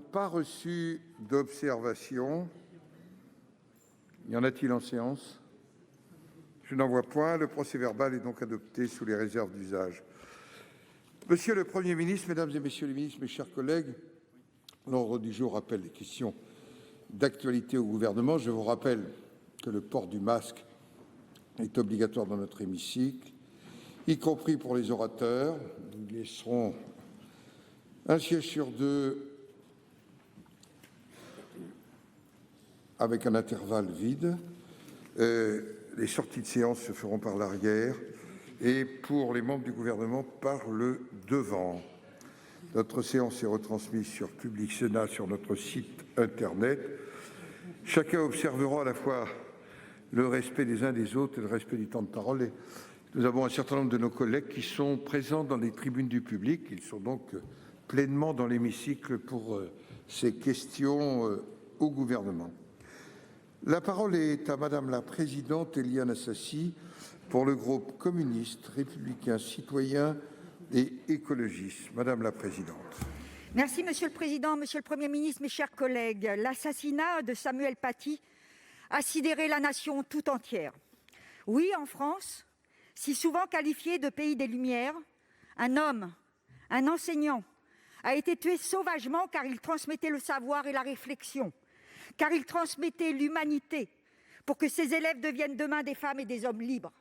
pas reçu d'observation. Y en a-t-il en séance? Je n'en vois point. Le procès-verbal est donc adopté sous les réserves d'usage. Monsieur le Premier ministre, Mesdames et Messieurs les ministres, mes chers collègues, l'ordre du jour appelle les questions d'actualité au gouvernement. Je vous rappelle que le port du masque est obligatoire dans notre hémicycle, y compris pour les orateurs. Nous laisserons un siège sur deux avec un intervalle vide. Les sorties de séance se feront par l'arrière et pour les membres du gouvernement par le devant. Notre séance est retransmise sur Public Sénat sur notre site internet. Chacun observera à la fois le respect des uns des autres et le respect du temps de parole. Et nous avons un certain nombre de nos collègues qui sont présents dans les tribunes du public. Ils sont donc pleinement dans l'hémicycle pour ces questions au gouvernement. La parole est à Madame la Présidente Éliane Assassi pour le groupe communiste, républicain, citoyen et écologiste. Madame la Présidente. Merci Monsieur le Président, Monsieur le Premier ministre, mes chers collègues. L'assassinat de Samuel Paty a sidéré la nation tout entière. Oui, en France, si souvent qualifié de pays des Lumières, un homme, un enseignant, a été tué sauvagement car il transmettait le savoir et la réflexion, car il transmettait l'humanité pour que ses élèves deviennent demain des femmes et des hommes libres.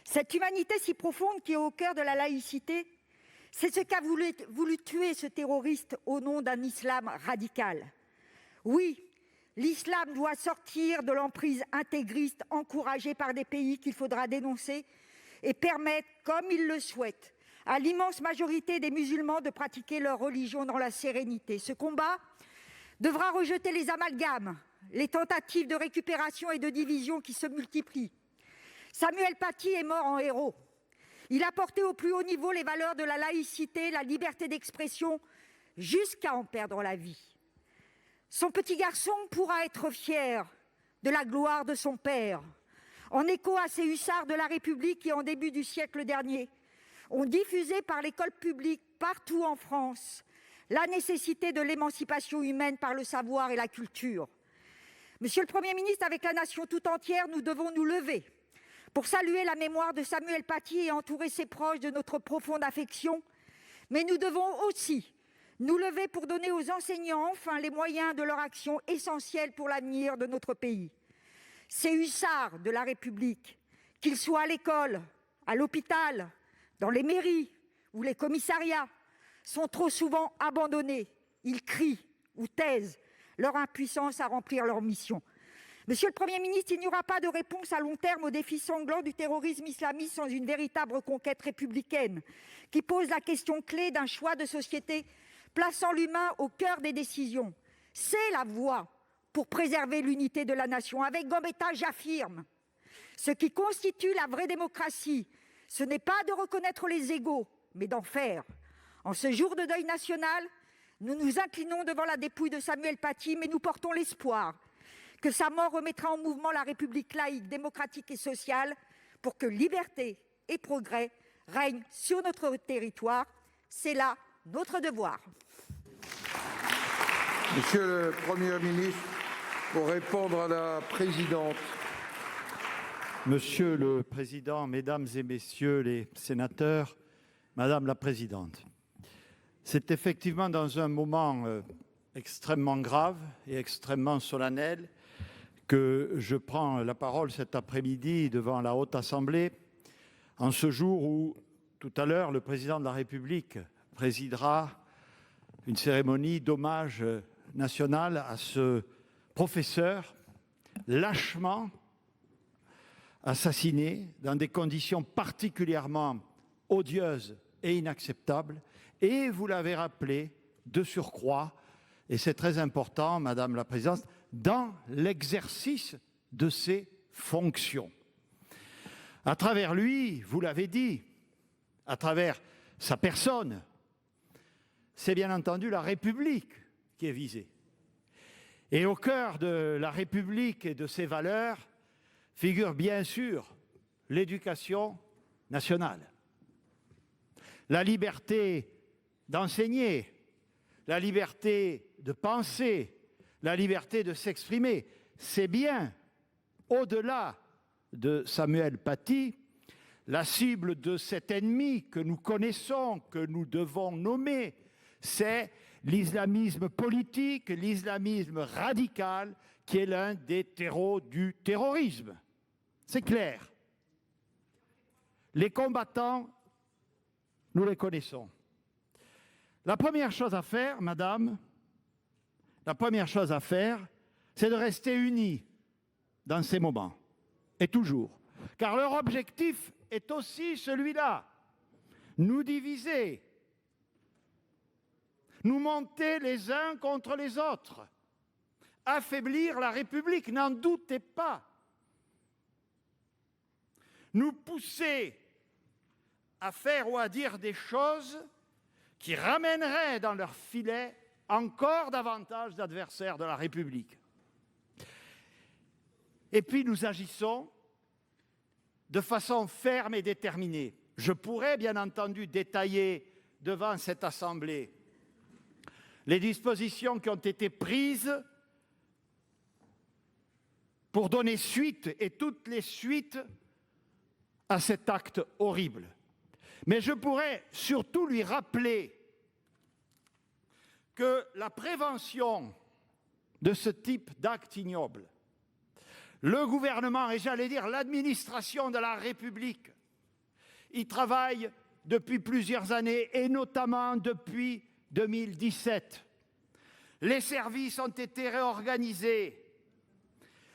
Cette humanité si profonde qui est au cœur de la laïcité, c'est ce qu'a voulu tuer ce terroriste au nom d'un islam radical. Oui, l'islam doit sortir de l'emprise intégriste encouragée par des pays qu'il faudra dénoncer et permettre, comme ils le souhaitent, à l'immense majorité des musulmans de pratiquer leur religion dans la sérénité. Ce combat devra rejeter les amalgames, les tentatives de récupération et de division qui se multiplient. Samuel Paty est mort en héros. Il a porté au plus haut niveau les valeurs de la laïcité, la liberté d'expression, jusqu'à en perdre la vie. Son petit garçon pourra être fier de la gloire de son père, en écho à ces hussards de la République qui, en début du siècle dernier, ont diffusé par l'école publique partout en France la nécessité de l'émancipation humaine par le savoir et la culture. Monsieur le Premier ministre, avec la nation tout entière, nous devons nous lever pour saluer la mémoire de Samuel Paty et entourer ses proches de notre profonde affection. Mais nous devons aussi nous lever pour donner aux enseignants enfin les moyens de leur action essentielle pour l'avenir de notre pays. Ces hussards de la République, qu'ils soient à l'école, à l'hôpital, dans les mairies ou les commissariats, sont trop souvent abandonnés. Ils crient ou taisent leur impuissance à remplir leur mission. Monsieur le Premier ministre, il n'y aura pas de réponse à long terme au défi sanglant du terrorisme islamiste sans une véritable reconquête républicaine qui pose la question clé d'un choix de société plaçant l'humain au cœur des décisions. C'est la voie pour préserver l'unité de la nation. Avec Gambetta, j'affirme, ce qui constitue la vraie démocratie, ce n'est pas de reconnaître les égaux, mais d'en faire. En ce jour de deuil national, nous nous inclinons devant la dépouille de Samuel Paty, mais nous portons l'espoir que sa mort remettra en mouvement la République laïque, démocratique et sociale pour que liberté et progrès règnent sur notre territoire. C'est là notre devoir. Monsieur le Premier ministre, pour répondre à la présidente. Monsieur le Président, Mesdames et Messieurs les sénateurs, Madame la Présidente, c'est effectivement dans un moment extrêmement grave et extrêmement solennel que je prends la parole cet après-midi devant la Haute Assemblée, en ce jour où, tout à l'heure, le Président de la République présidera une cérémonie d'hommage national à ce professeur lâchement assassiné dans des conditions particulièrement odieuses et inacceptables, et vous l'avez rappelé, de surcroît, et c'est très important, Madame la Présidente, dans l'exercice de ses fonctions. À travers lui, vous l'avez dit, à travers sa personne, c'est bien entendu la République qui est visée. Et au cœur de la République et de ses valeurs figure bien sûr l'éducation nationale. La liberté d'enseigner, la liberté de penser, la liberté de s'exprimer. C'est bien, au-delà de Samuel Paty, la cible de cet ennemi que nous connaissons, que nous devons nommer, c'est l'islamisme politique, l'islamisme radical, qui est l'un des terreaux du terrorisme. C'est clair. Les combattants, nous les connaissons. La première chose à faire, madame, c'est de rester unis dans ces moments, et toujours. Car leur objectif est aussi celui-là, nous diviser, nous monter les uns contre les autres, affaiblir la République, n'en doutez pas, nous pousser à faire ou à dire des choses qui ramèneraient dans leur filet encore davantage d'adversaires de la République. Et puis nous agissons de façon ferme et déterminée. Je pourrais bien entendu détailler devant cette Assemblée les dispositions qui ont été prises pour donner suite, et toutes les suites, à cet acte horrible. Mais je pourrais surtout lui rappeler que la prévention de ce type d'acte ignoble, le gouvernement et j'allais dire l'administration de la République y travaille depuis plusieurs années et notamment depuis 2017. Les services ont été réorganisés,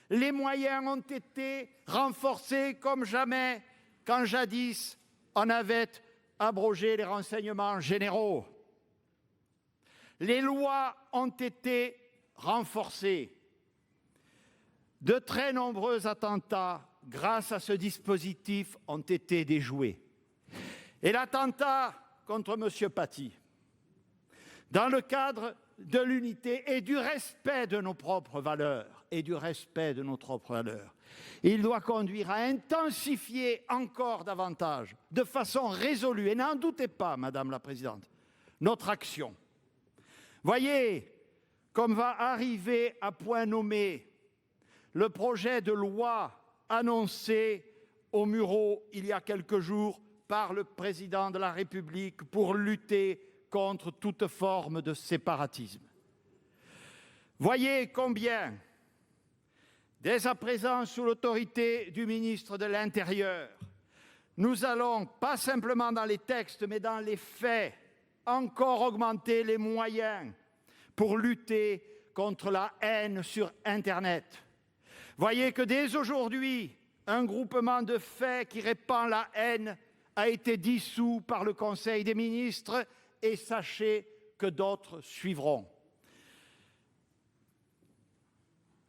les moyens ont été renforcés comme jamais quand jadis on avait abrogé les renseignements généraux. Les lois ont été renforcées. De très nombreux attentats, grâce à ce dispositif, ont été déjoués. Et l'attentat contre M. Paty, dans le cadre de l'unité et du respect de nos propres valeurs, il doit conduire à intensifier encore davantage, de façon résolue, et n'en doutez pas, Madame la Présidente, notre action. Voyez comme va arriver à point nommé le projet de loi annoncé au Mureaux il y a quelques jours par le président de la République pour lutter contre toute forme de séparatisme. Voyez combien, dès à présent sous l'autorité du ministre de l'Intérieur, nous allons, pas simplement dans les textes, mais dans les faits, encore augmenter les moyens pour lutter contre la haine sur Internet. Voyez que dès aujourd'hui, un groupement de faits qui répand la haine a été dissous par le Conseil des ministres et sachez que d'autres suivront.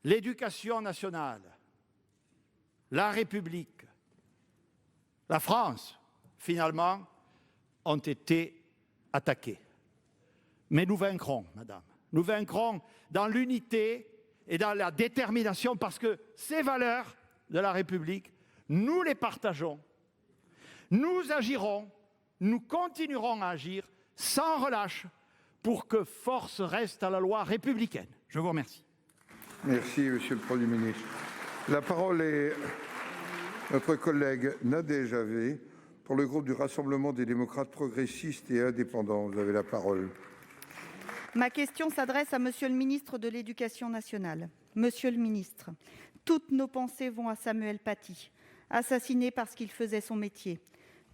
L'éducation nationale, la République, la France, finalement, ont été attaqués. Mais nous vaincrons, madame. Nous vaincrons dans l'unité et dans la détermination parce que ces valeurs de la République, nous les partageons. Nous agirons, nous continuerons à agir sans relâche pour que force reste à la loi républicaine. Je vous remercie. Merci, Monsieur le Premier ministre. La parole est à notre collègue Nadège Havet pour le groupe du Rassemblement des démocrates progressistes et indépendants. Vous avez la parole. Ma question s'adresse à Monsieur le ministre de l'Éducation nationale. Monsieur le ministre, toutes nos pensées vont à Samuel Paty, assassiné parce qu'il faisait son métier.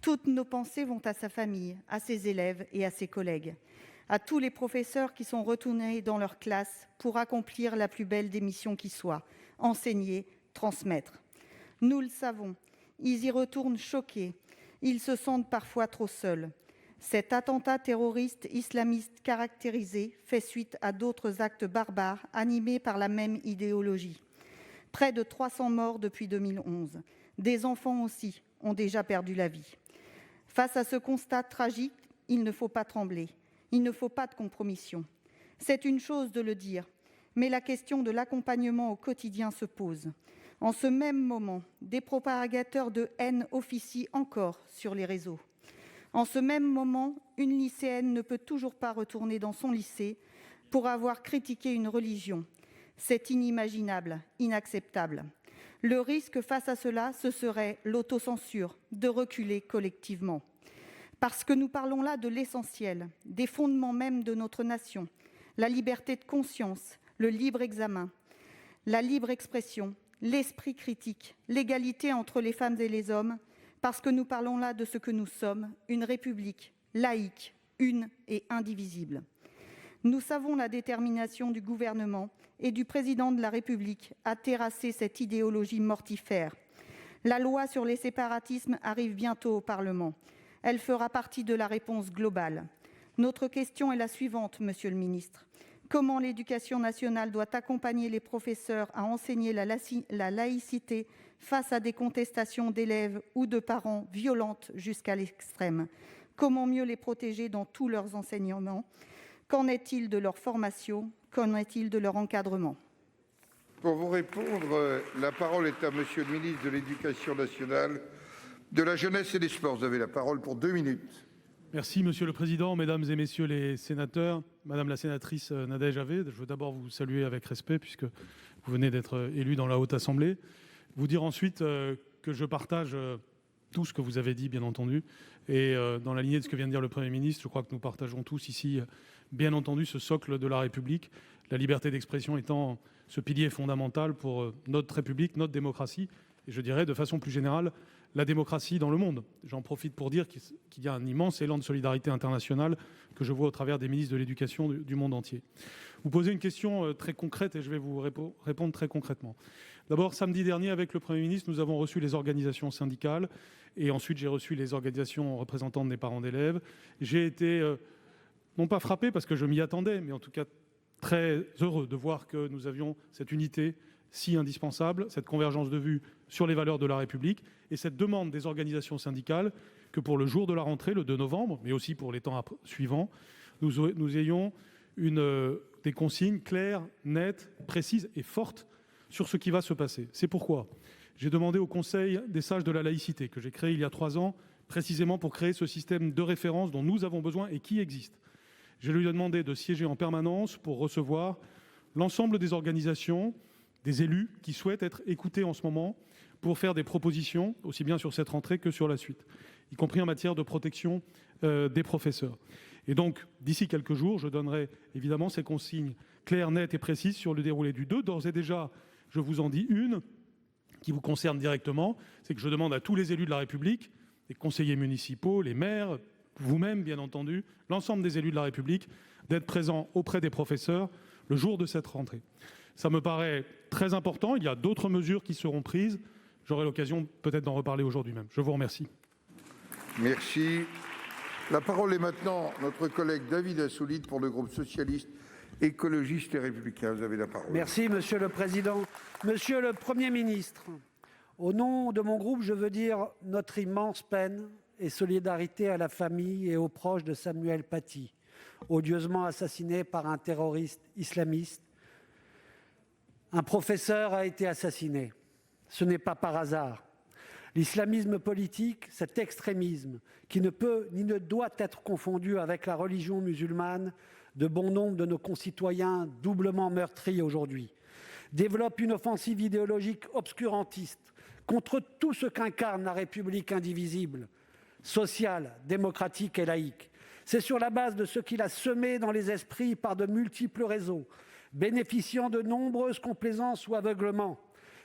Toutes nos pensées vont à sa famille, à ses élèves et à ses collègues, à tous les professeurs qui sont retournés dans leur classe pour accomplir la plus belle des missions qui soit, enseigner, transmettre. Nous le savons, ils y retournent choqués, ils se sentent parfois trop seuls. Cet attentat terroriste islamiste caractérisé fait suite à d'autres actes barbares animés par la même idéologie. Près de 300 morts depuis 2011. Des enfants aussi ont déjà perdu la vie. Face à ce constat tragique, il ne faut pas trembler. Il ne faut pas de compromission. C'est une chose de le dire, mais la question de l'accompagnement au quotidien se pose. En ce même moment, des propagateurs de haine officient encore sur les réseaux. En ce même moment, une lycéenne ne peut toujours pas retourner dans son lycée, pour avoir critiqué une religion. C'est inimaginable, inacceptable. Le risque face à cela, ce serait l'autocensure, de reculer collectivement. Parce que nous parlons là de l'essentiel, des fondements même de notre nation, la liberté de conscience, le libre examen, la libre expression, l'esprit critique, l'égalité entre les femmes et les hommes, parce que nous parlons là de ce que nous sommes, une république laïque, une et indivisible. Nous savons la détermination du gouvernement et du président de la République à terrasser cette idéologie mortifère. La loi sur les séparatismes arrive bientôt au Parlement. Elle fera partie de la réponse globale. Notre question est la suivante, Monsieur le ministre. Comment l'éducation nationale doit accompagner les professeurs à enseigner la laïcité face à des contestations d'élèves ou de parents violentes jusqu'à l'extrême? Comment mieux les protéger dans tous leurs enseignements? Qu'en est-il de leur formation? Qu'en est-il de leur encadrement? Pour vous répondre, la parole est à Monsieur le ministre de l'Éducation nationale, de la jeunesse et des sports. Vous avez la parole pour 2 minutes. Merci Monsieur le Président, Mesdames et Messieurs les sénateurs, Madame la sénatrice Nadège Havet, je veux d'abord vous saluer avec respect puisque vous venez d'être élu dans la Haute Assemblée. Vous dire ensuite que je partage tout ce que vous avez dit, bien entendu, et dans la lignée de ce que vient de dire le Premier ministre, je crois que nous partageons tous ici, bien entendu, ce socle de la République, la liberté d'expression étant ce pilier fondamental pour notre République, notre démocratie, et je dirais de façon plus générale, la démocratie dans le monde. J'en profite pour dire qu'il y a un immense élan de solidarité internationale que je vois au travers des ministres de l'Éducation du monde entier. Vous posez une question très concrète et je vais vous répondre très concrètement. D'abord, samedi dernier, avec le Premier ministre, nous avons reçu les organisations syndicales et ensuite j'ai reçu les organisations représentantes des parents d'élèves. J'ai été, non pas frappé parce que je m'y attendais, mais en tout cas très heureux de voir que nous avions cette unité si indispensable, cette convergence de vues sur les valeurs de la République et cette demande des organisations syndicales que pour le jour de la rentrée, le 2 novembre, mais aussi pour les temps suivants, nous ayons des consignes claires, nettes, précises et fortes sur ce qui va se passer. C'est pourquoi j'ai demandé au Conseil des sages de la laïcité, que j'ai créé il y a 3 ans, précisément pour créer ce système de référence dont nous avons besoin et qui existe. Je lui ai demandé de siéger en permanence pour recevoir l'ensemble des organisations, des élus qui souhaitent être écoutés en ce moment pour faire des propositions, aussi bien sur cette rentrée que sur la suite, y compris en matière de protection des professeurs. Et donc, d'ici quelques jours, je donnerai évidemment ces consignes claires, nettes et précises sur le déroulé du 2. D'ores et déjà, je vous en dis une qui vous concerne directement, c'est que je demande à tous les élus de la République, les conseillers municipaux, les maires, vous-même bien entendu, l'ensemble des élus de la République, d'être présents auprès des professeurs le jour de cette rentrée. Ça me paraît très important. Il y a d'autres mesures qui seront prises. J'aurai l'occasion peut-être d'en reparler aujourd'hui même. Je vous remercie. Merci. La parole est maintenant à notre collègue David Assouline pour le groupe socialiste, écologiste et républicain. Vous avez la parole. Merci, Monsieur le Président. Monsieur le Premier ministre, au nom de mon groupe, je veux dire notre immense peine et solidarité à la famille et aux proches de Samuel Paty, odieusement assassiné par un terroriste islamiste. Un professeur a été assassiné. Ce n'est pas par hasard. L'islamisme politique, cet extrémisme, qui ne peut ni ne doit être confondu avec la religion musulmane de bon nombre de nos concitoyens doublement meurtris aujourd'hui, développe une offensive idéologique obscurantiste contre tout ce qu'incarne la République indivisible, sociale, démocratique et laïque. C'est sur la base de ce qu'il a semé dans les esprits par de multiples réseaux, bénéficiant de nombreuses complaisances ou aveuglements,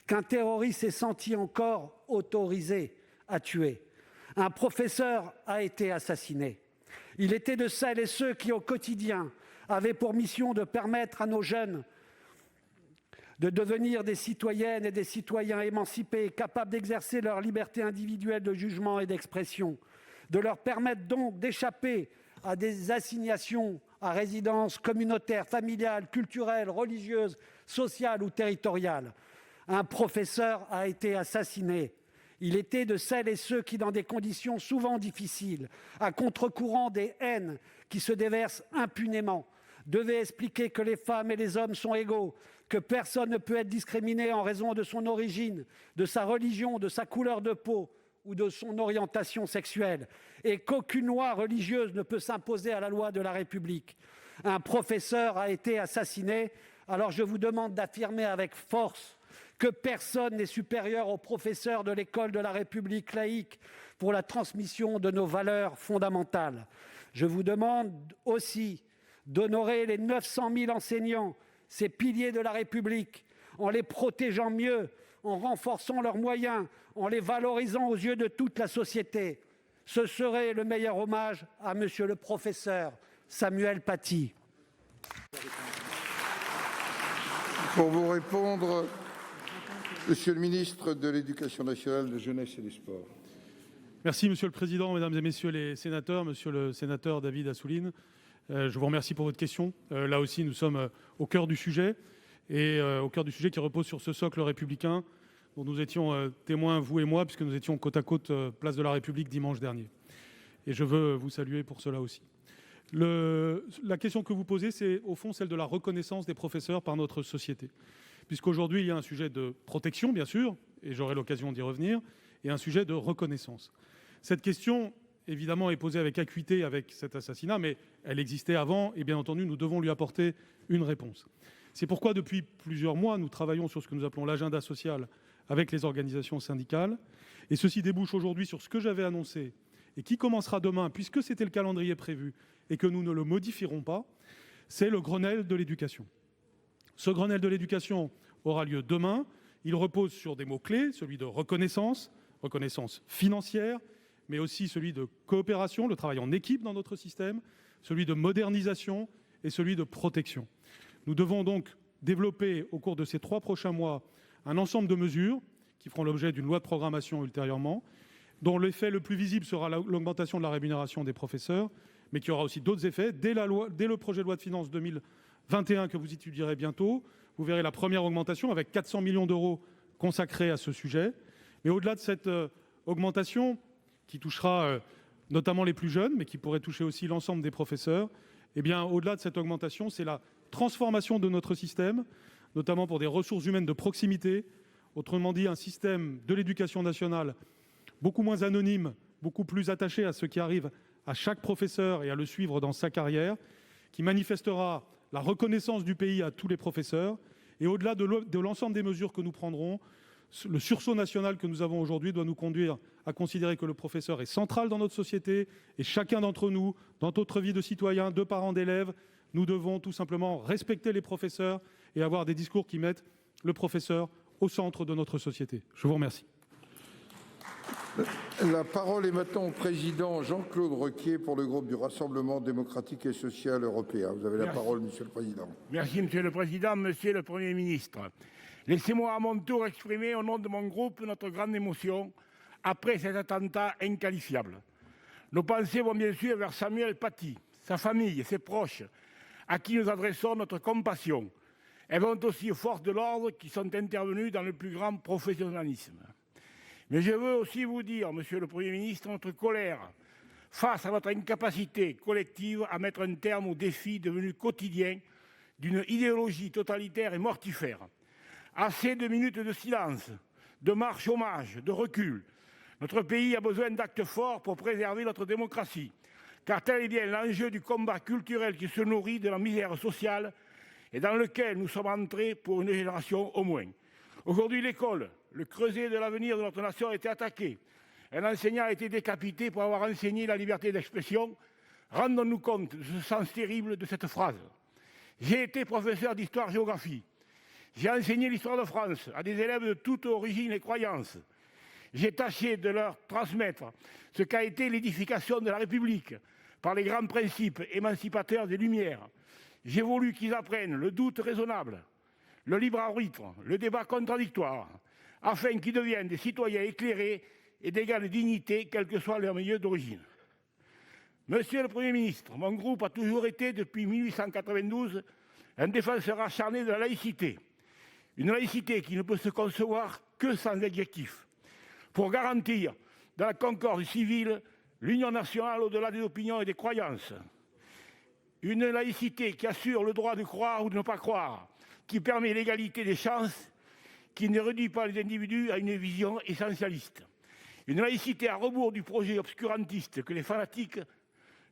qu'un terroriste s'est senti encore autorisé à tuer. Un professeur a été assassiné. Il était de celles et ceux qui, au quotidien, avaient pour mission de permettre à nos jeunes de devenir des citoyennes et des citoyens émancipés, capables d'exercer leur liberté individuelle de jugement et d'expression, de leur permettre donc d'échapper à des assignations à résidence communautaire, familiale, culturelle, religieuse, sociale ou territoriale. Un professeur a été assassiné. Il était de celles et ceux qui, dans des conditions souvent difficiles, à contre-courant des haines qui se déversent impunément, devaient expliquer que les femmes et les hommes sont égaux, que personne ne peut être discriminé en raison de son origine, de sa religion, de sa couleur de peau ou de son orientation sexuelle, et qu'aucune loi religieuse ne peut s'imposer à la loi de la République. un professeur a été assassiné. Alors je vous demande d'affirmer avec force que personne n'est supérieur aux professeurs de l'école de la République laïque pour la transmission de nos valeurs fondamentales. Je vous demande aussi d'honorer les 900 000 enseignants, ces piliers de la République, en les protégeant mieux, en renforçant leurs moyens, en les valorisant aux yeux de toute la société. Ce serait le meilleur hommage à monsieur le professeur Samuel Paty. Pour vous répondre, Monsieur le ministre de l'Éducation nationale, de la Jeunesse et des Sports. Merci Monsieur le Président, Mesdames et Messieurs les sénateurs, Monsieur le sénateur David Assouline. Je vous remercie pour votre question. Là aussi, nous sommes au cœur du sujet, et au cœur du sujet qui repose sur ce socle républicain dont nous étions témoins, vous et moi, puisque nous étions côte à côte, place de la République, dimanche dernier. Et je veux vous saluer pour cela aussi. La question que vous posez, c'est au fond celle de la reconnaissance des professeurs par notre société. Puisqu'aujourd'hui, il y a un sujet de protection, bien sûr, et j'aurai l'occasion d'y revenir, et un sujet de reconnaissance. Cette question, évidemment, est posée avec acuité avec cet assassinat, mais elle existait avant, et bien entendu, nous devons lui apporter une réponse. C'est pourquoi, depuis plusieurs mois, nous travaillons sur ce que nous appelons l'agenda social avec les organisations syndicales, et ceci débouche aujourd'hui sur ce que j'avais annoncé, et qui commencera demain, puisque c'était le calendrier prévu, et que nous ne le modifierons pas, c'est le Grenelle de l'éducation. Ce Grenelle de l'éducation aura lieu demain. Il repose sur des mots-clés, celui de reconnaissance financière, mais aussi celui de coopération, le travail en équipe dans notre système, celui de modernisation et celui de protection. Nous devons donc développer au cours de ces 3 prochains mois un ensemble de mesures qui feront l'objet d'une loi de programmation ultérieurement, dont l'effet le plus visible sera l'augmentation de la rémunération des professeurs, mais qui aura aussi d'autres effets. Dès le projet de loi de finances 2021 que vous étudierez bientôt, vous verrez la première augmentation avec 400 millions d'euros consacrés à ce sujet. Mais au-delà de cette augmentation, qui touchera notamment les plus jeunes, mais qui pourrait toucher aussi l'ensemble des professeurs, eh bien, au-delà de cette augmentation, c'est la transformation de notre système, notamment pour des ressources humaines de proximité, autrement dit un système de l'éducation nationale beaucoup moins anonyme, beaucoup plus attaché à ce qui arrive à chaque professeur et à le suivre dans sa carrière, qui manifestera la reconnaissance du pays à tous les professeurs. Et au-delà de l'ensemble des mesures que nous prendrons, le sursaut national que nous avons aujourd'hui doit nous conduire à considérer que le professeur est central dans notre société, et chacun d'entre nous, dans notre vie de citoyen, de parents, d'élèves, nous devons tout simplement respecter les professeurs et avoir des discours qui mettent le professeur au centre de notre société. Je vous remercie. La parole est maintenant au président Jean-Claude Requier pour le groupe du Rassemblement démocratique et social européen. Vous avez la parole, Monsieur le Président. Merci, Monsieur le Président, Monsieur le Premier ministre. Laissez-moi à mon tour exprimer au nom de mon groupe notre grande émotion après cet attentat inqualifiable. Nos pensées vont bien sûr vers Samuel Paty, sa famille et ses proches, à qui nous adressons notre compassion. Elles vont aussi aux forces de l'ordre qui sont intervenues dans le plus grand professionnalisme. Mais je veux aussi vous dire, Monsieur le Premier ministre, notre colère face à notre incapacité collective à mettre un terme aux défis devenus quotidiens d'une idéologie totalitaire et mortifère. Assez de minutes de silence, de marche hommage, de recul. Notre pays a besoin d'actes forts pour préserver notre démocratie, car tel est bien l'enjeu du combat culturel qui se nourrit de la misère sociale et dans lequel nous sommes entrés pour une génération au moins. Aujourd'hui, l'école, le creuset de l'avenir de notre nation, a été attaqué. Un enseignant a été décapité pour avoir enseigné la liberté d'expression. Rendons-nous compte de ce sens terrible de cette phrase. J'ai été professeur d'histoire-géographie. J'ai enseigné l'histoire de France à des élèves de toute origine et croyance. J'ai tâché de leur transmettre ce qu'a été l'édification de la République par les grands principes émancipateurs des Lumières. J'ai voulu qu'ils apprennent le doute raisonnable, le libre arbitre, le débat contradictoire, afin qu'ils deviennent des citoyens éclairés et d'égale dignité, quel que soit leur milieu d'origine. Monsieur le Premier ministre, mon groupe a toujours été, depuis 1892, un défenseur acharné de la laïcité. Une laïcité qui ne peut se concevoir que sans adjectif, pour garantir, dans la concorde civile, l'union nationale au-delà des opinions et des croyances. Une laïcité qui assure le droit de croire ou de ne pas croire, qui permet l'égalité des chances, qui ne réduit pas les individus à une vision essentialiste. Une laïcité à rebours du projet obscurantiste que les fanatiques,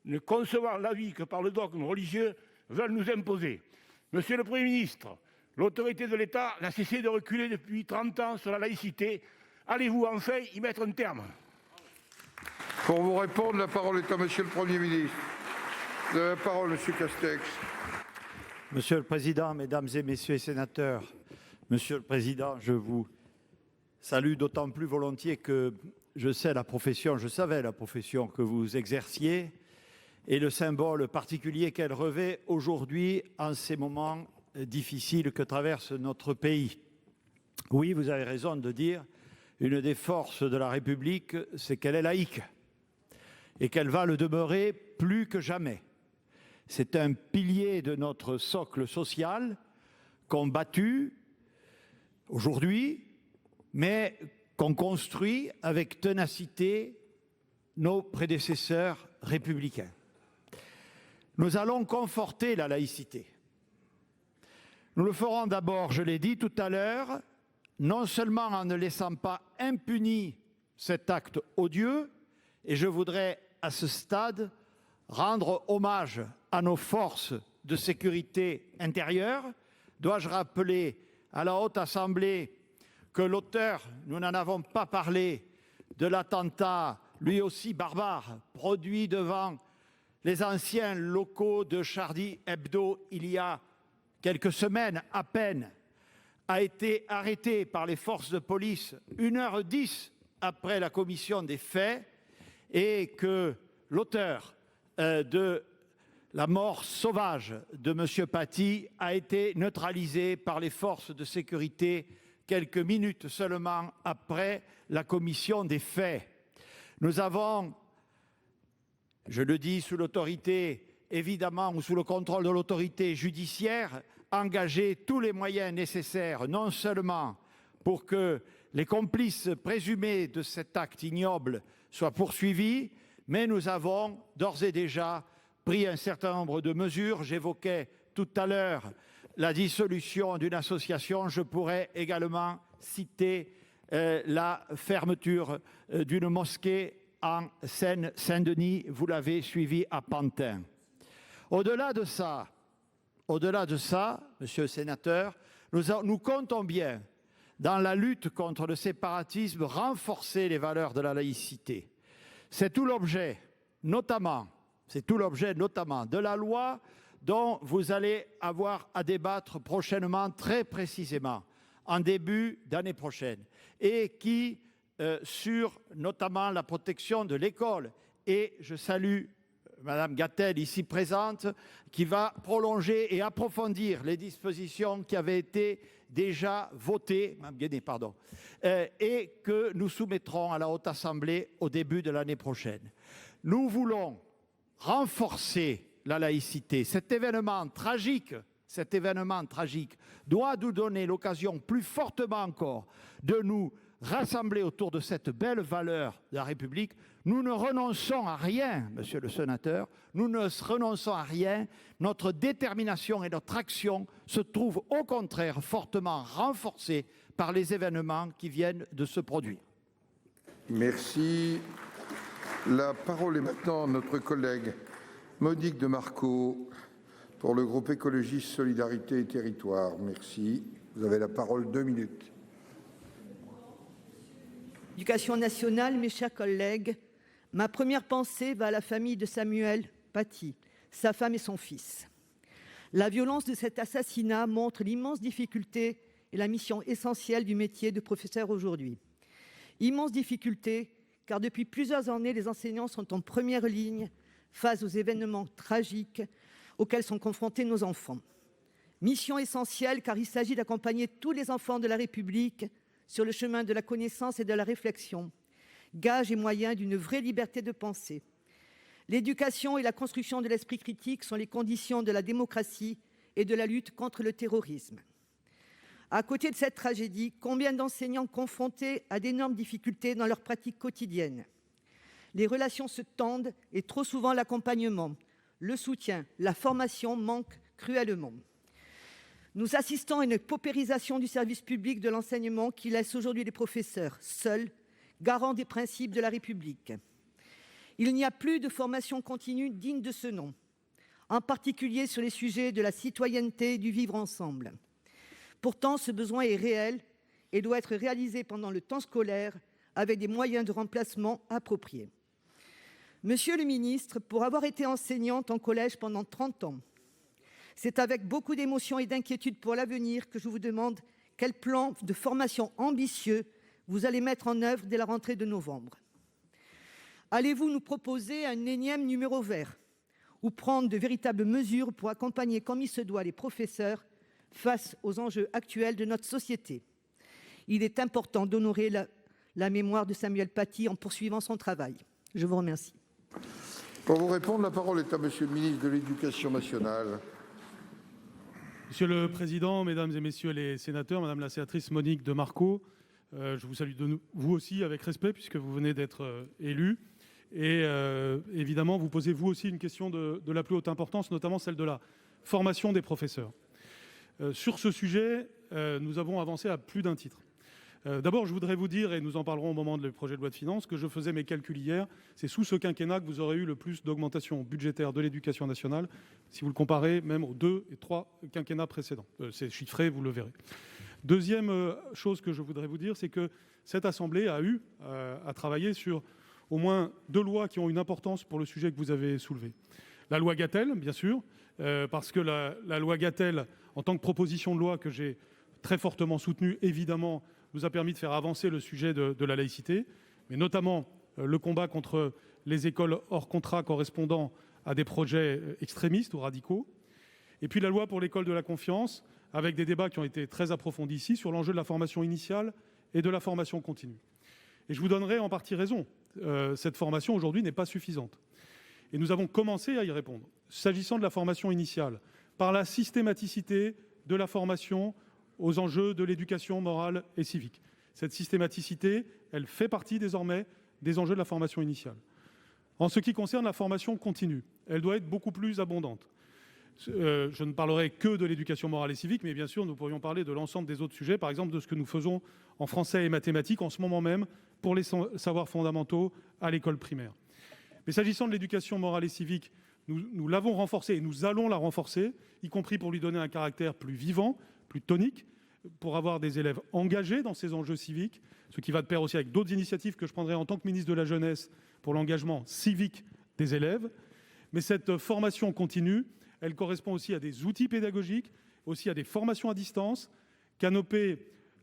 ne concevant la vie que par le dogme religieux, veulent nous imposer. Monsieur le Premier ministre, l'autorité de l'État n'a cessé de reculer depuis 30 ans sur la laïcité. Allez-vous enfin y mettre un terme ? Pour vous répondre, la parole est à Monsieur le Premier ministre. Vous avez la parole, Monsieur Castex. Monsieur le Président, Mesdames et Messieurs les sénateurs, Monsieur le Président, je vous salue d'autant plus volontiers que je savais la profession que vous exerciez et le symbole particulier qu'elle revêt aujourd'hui en ces moments difficiles que traverse notre pays. Oui, vous avez raison de dire, une des forces de la République, c'est qu'elle est laïque et qu'elle va le demeurer plus que jamais. C'est un pilier de notre socle social combattu aujourd'hui, mais qu'on construit avec ténacité nos prédécesseurs républicains. Nous allons conforter la laïcité. Nous le ferons d'abord, je l'ai dit tout à l'heure, non seulement en ne laissant pas impuni cet acte odieux, et je voudrais à ce stade rendre hommage à nos forces de sécurité intérieure. Dois-je rappeler à la Haute Assemblée que l'auteur, nous n'en avons pas parlé, de l'attentat, lui aussi barbare, produit devant les anciens locaux de Charlie Hebdo il y a quelques semaines à peine, a été arrêté par les forces de police 1h10 après la commission des faits, et que l'auteur de la mort sauvage de M. Paty a été neutralisé par les forces de sécurité quelques minutes seulement après la commission des faits. Nous avons, je le dis sous l'autorité évidemment ou sous le contrôle de l'autorité judiciaire, engagé tous les moyens nécessaires, non seulement pour que les complices présumés de cet acte ignoble soient poursuivis, mais nous avons d'ores et déjà pris un certain nombre de mesures. J'évoquais tout à l'heure la dissolution d'une association. Je pourrais également citer la fermeture d'une mosquée en Seine-Saint-Denis. Vous l'avez suivi à Pantin. Au-delà de ça, monsieur le sénateur, nous comptons bien, dans la lutte contre le séparatisme, renforcer les valeurs de la laïcité. C'est tout l'objet, notamment, de la loi dont vous allez avoir à débattre prochainement, très précisément, en début d'année prochaine, et qui, sur notamment la protection de l'école, et je salue Madame Gatel, ici présente, qui va prolonger et approfondir les dispositions qui avaient été déjà votées, et que nous soumettrons à la Haute Assemblée au début de l'année prochaine. Nous voulons renforcer la laïcité. Cet événement tragique doit nous donner l'occasion plus fortement encore de nous rassembler autour de cette belle valeur de la République. Nous ne renonçons à rien, monsieur le sénateur, nous ne renonçons à rien. Notre détermination et notre action se trouvent au contraire fortement renforcées par les événements qui viennent de se produire. Merci. La parole est maintenant à notre collègue Monique de Marco pour le groupe Écologiste Solidarité et Territoires. Merci. Vous avez la parole, 2 minutes. Éducation nationale, mes chers collègues, ma première pensée va à la famille de Samuel Paty, sa femme et son fils. La violence de cet assassinat montre l'immense difficulté et la mission essentielle du métier de professeur aujourd'hui. Immense difficulté, car depuis plusieurs années, les enseignants sont en première ligne face aux événements tragiques auxquels sont confrontés nos enfants. Mission essentielle, car il s'agit d'accompagner tous les enfants de la République sur le chemin de la connaissance et de la réflexion, gage et moyen d'une vraie liberté de pensée. L'éducation et la construction de l'esprit critique sont les conditions de la démocratie et de la lutte contre le terrorisme. À côté de cette tragédie, combien d'enseignants confrontés à d'énormes difficultés dans leur pratique quotidienne ? Les relations se tendent et trop souvent l'accompagnement, le soutien, la formation manquent cruellement. Nous assistons à une paupérisation du service public de l'enseignement qui laisse aujourd'hui les professeurs seuls, garants des principes de la République. Il n'y a plus de formation continue digne de ce nom. en particulier sur les sujets de la citoyenneté et du vivre ensemble. Pourtant, ce besoin est réel et doit être réalisé pendant le temps scolaire avec des moyens de remplacement appropriés. Monsieur le ministre, pour avoir été enseignante en collège pendant 30 ans, c'est avec beaucoup d'émotion et d'inquiétude pour l'avenir que je vous demande quel plan de formation ambitieux vous allez mettre en œuvre dès la rentrée de novembre. Allez-vous nous proposer un énième numéro vert ou prendre de véritables mesures pour accompagner comme il se doit les professeurs face aux enjeux actuels de notre société? Il est important d'honorer la mémoire de Samuel Paty en poursuivant son travail. Je vous remercie. Pour vous répondre, la parole est à Monsieur le ministre de l'Éducation nationale. Monsieur le Président, Mesdames et Messieurs les sénateurs, Madame la sénatrice Monique de Marco, je vous salue vous aussi avec respect puisque vous venez d'être élu. Et évidemment, vous posez vous aussi une question de la plus haute importance, notamment celle de la formation des professeurs. Sur ce sujet, nous avons avancé à plus d'un titre. D'abord, je voudrais vous dire, et nous en parlerons au moment du projet de loi de finances, que je faisais mes calculs hier. C'est sous ce quinquennat que vous aurez eu le plus d'augmentation budgétaire de l'éducation nationale, si vous le comparez même aux 2 et 3 quinquennats précédents. C'est chiffré, vous le verrez. Deuxième chose que je voudrais vous dire, c'est que cette Assemblée a eu à travailler sur au moins 2 lois qui ont une importance pour le sujet que vous avez soulevé. La loi Gatel, bien sûr, parce que la loi Gatel, en tant que proposition de loi que j'ai très fortement soutenue, évidemment, nous a permis de faire avancer le sujet de la laïcité, mais notamment le combat contre les écoles hors contrat correspondant à des projets extrémistes ou radicaux. Et puis la loi pour l'école de la confiance, avec des débats qui ont été très approfondis ici sur l'enjeu de la formation initiale et de la formation continue. Et je vous donnerai en partie raison. Cette formation aujourd'hui n'est pas suffisante. Et nous avons commencé à y répondre. S'agissant de la formation initiale, par la systématicité de la formation aux enjeux de l'éducation morale et civique. Cette systématicité, elle fait partie désormais des enjeux de la formation initiale. En ce qui concerne la formation continue, elle doit être beaucoup plus abondante. Je ne parlerai que de l'éducation morale et civique, mais bien sûr, nous pourrions parler de l'ensemble des autres sujets, par exemple de ce que nous faisons en français et mathématiques en ce moment même pour les savoirs fondamentaux à l'école primaire. Mais s'agissant de l'éducation morale et civique, nous l'avons renforcée et nous allons la renforcer, y compris pour lui donner un caractère plus vivant, plus tonique, pour avoir des élèves engagés dans ces enjeux civiques, ce qui va de pair aussi avec d'autres initiatives que je prendrai en tant que ministre de la Jeunesse pour l'engagement civique des élèves. Mais cette formation continue, elle correspond aussi à des outils pédagogiques, aussi à des formations à distance. Canopé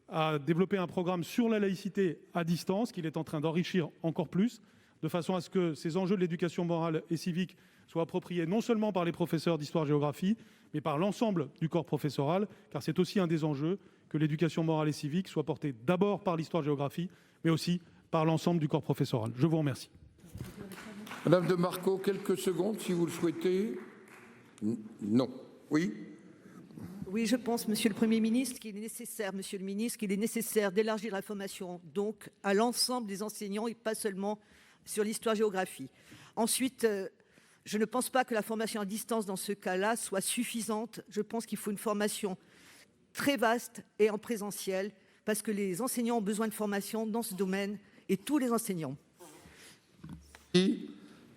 a développé un programme sur la laïcité à distance qu'il est en train d'enrichir encore plus, de façon à ce que ces enjeux de l'éducation morale et civique soient appropriés non seulement par les professeurs d'histoire-géographie, mais par l'ensemble du corps professoral, car c'est aussi un des enjeux que l'éducation morale et civique soit portée d'abord par l'histoire-géographie, mais aussi par l'ensemble du corps professoral. Je vous remercie. Madame de Marco, quelques secondes si vous le souhaitez. Non. Oui. Oui, je pense, Monsieur le Premier ministre, qu'il est nécessaire d'élargir la formation donc à l'ensemble des enseignants et pas seulement sur l'histoire-géographie. Ensuite, je ne pense pas que la formation à distance dans ce cas-là soit suffisante. Je pense qu'il faut une formation très vaste et en présentiel parce que les enseignants ont besoin de formation dans ce domaine et tous les enseignants.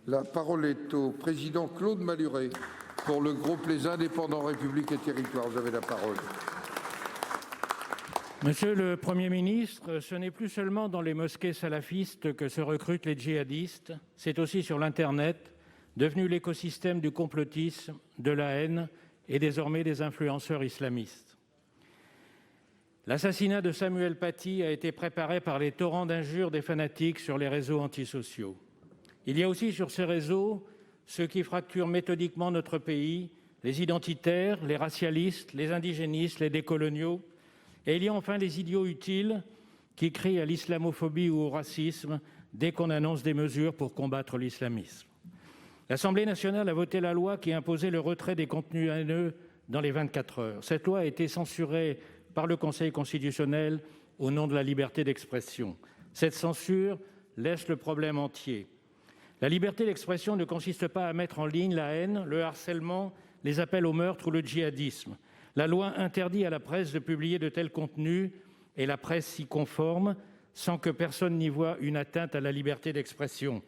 La parole est au président Claude Malhuret pour le groupe Les Indépendants République et Territoires. Vous avez la parole. Monsieur le Premier ministre, ce n'est plus seulement dans les mosquées salafistes que se recrutent les djihadistes, c'est aussi sur l'Internet, devenu l'écosystème du complotisme, de la haine et désormais des influenceurs islamistes. L'assassinat de Samuel Paty a été préparé par les torrents d'injures des fanatiques sur les réseaux antisociaux. Il y a aussi sur ces réseaux ceux qui fracturent méthodiquement notre pays, les identitaires, les racialistes, les indigénistes, les décoloniaux. Et il y a enfin les idiots utiles qui crient à l'islamophobie ou au racisme dès qu'on annonce des mesures pour combattre l'islamisme. L'Assemblée nationale a voté la loi qui imposait le retrait des contenus haineux dans les 24 heures. Cette loi a été censurée par le Conseil constitutionnel au nom de la liberté d'expression. Cette censure laisse le problème entier. La liberté d'expression ne consiste pas à mettre en ligne la haine, le harcèlement, les appels au meurtre ou le djihadisme. La loi interdit à la presse de publier de tels contenus et la presse s'y conforme sans que personne n'y voie une atteinte à la liberté d'expression.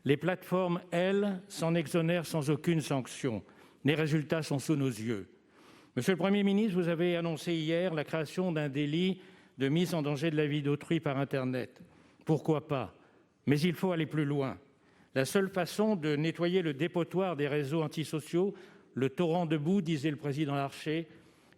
Les plateformes, elles, s'en exonèrent sans aucune sanction. Les résultats sont sous nos yeux. Monsieur le Premier ministre, vous avez annoncé hier la création d'un délit de mise en danger de la vie d'autrui par Internet. Pourquoi pas? Mais il faut aller plus loin. La seule façon de nettoyer le dépotoir des réseaux antisociaux, le torrent de boue, disait le président Larcher,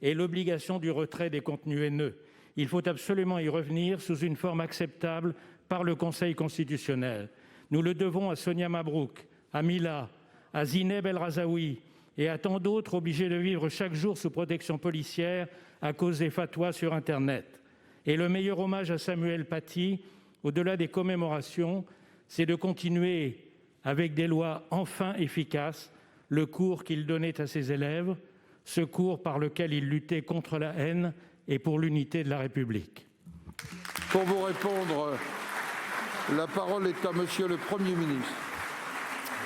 est l'obligation du retrait des contenus haineux. Il faut absolument y revenir sous une forme acceptable par le Conseil constitutionnel. Nous le devons à Sonia Mabrouk, à Mila, à Zineb El Razaoui et à tant d'autres obligés de vivre chaque jour sous protection policière à cause des fatwas sur Internet. Et le meilleur hommage à Samuel Paty, au-delà des commémorations, c'est de continuer, avec des lois enfin efficaces, le cours qu'il donnait à ses élèves, ce cours par lequel il luttait contre la haine et pour l'unité de la République. Pour vous répondre, la parole est à Monsieur le Premier ministre.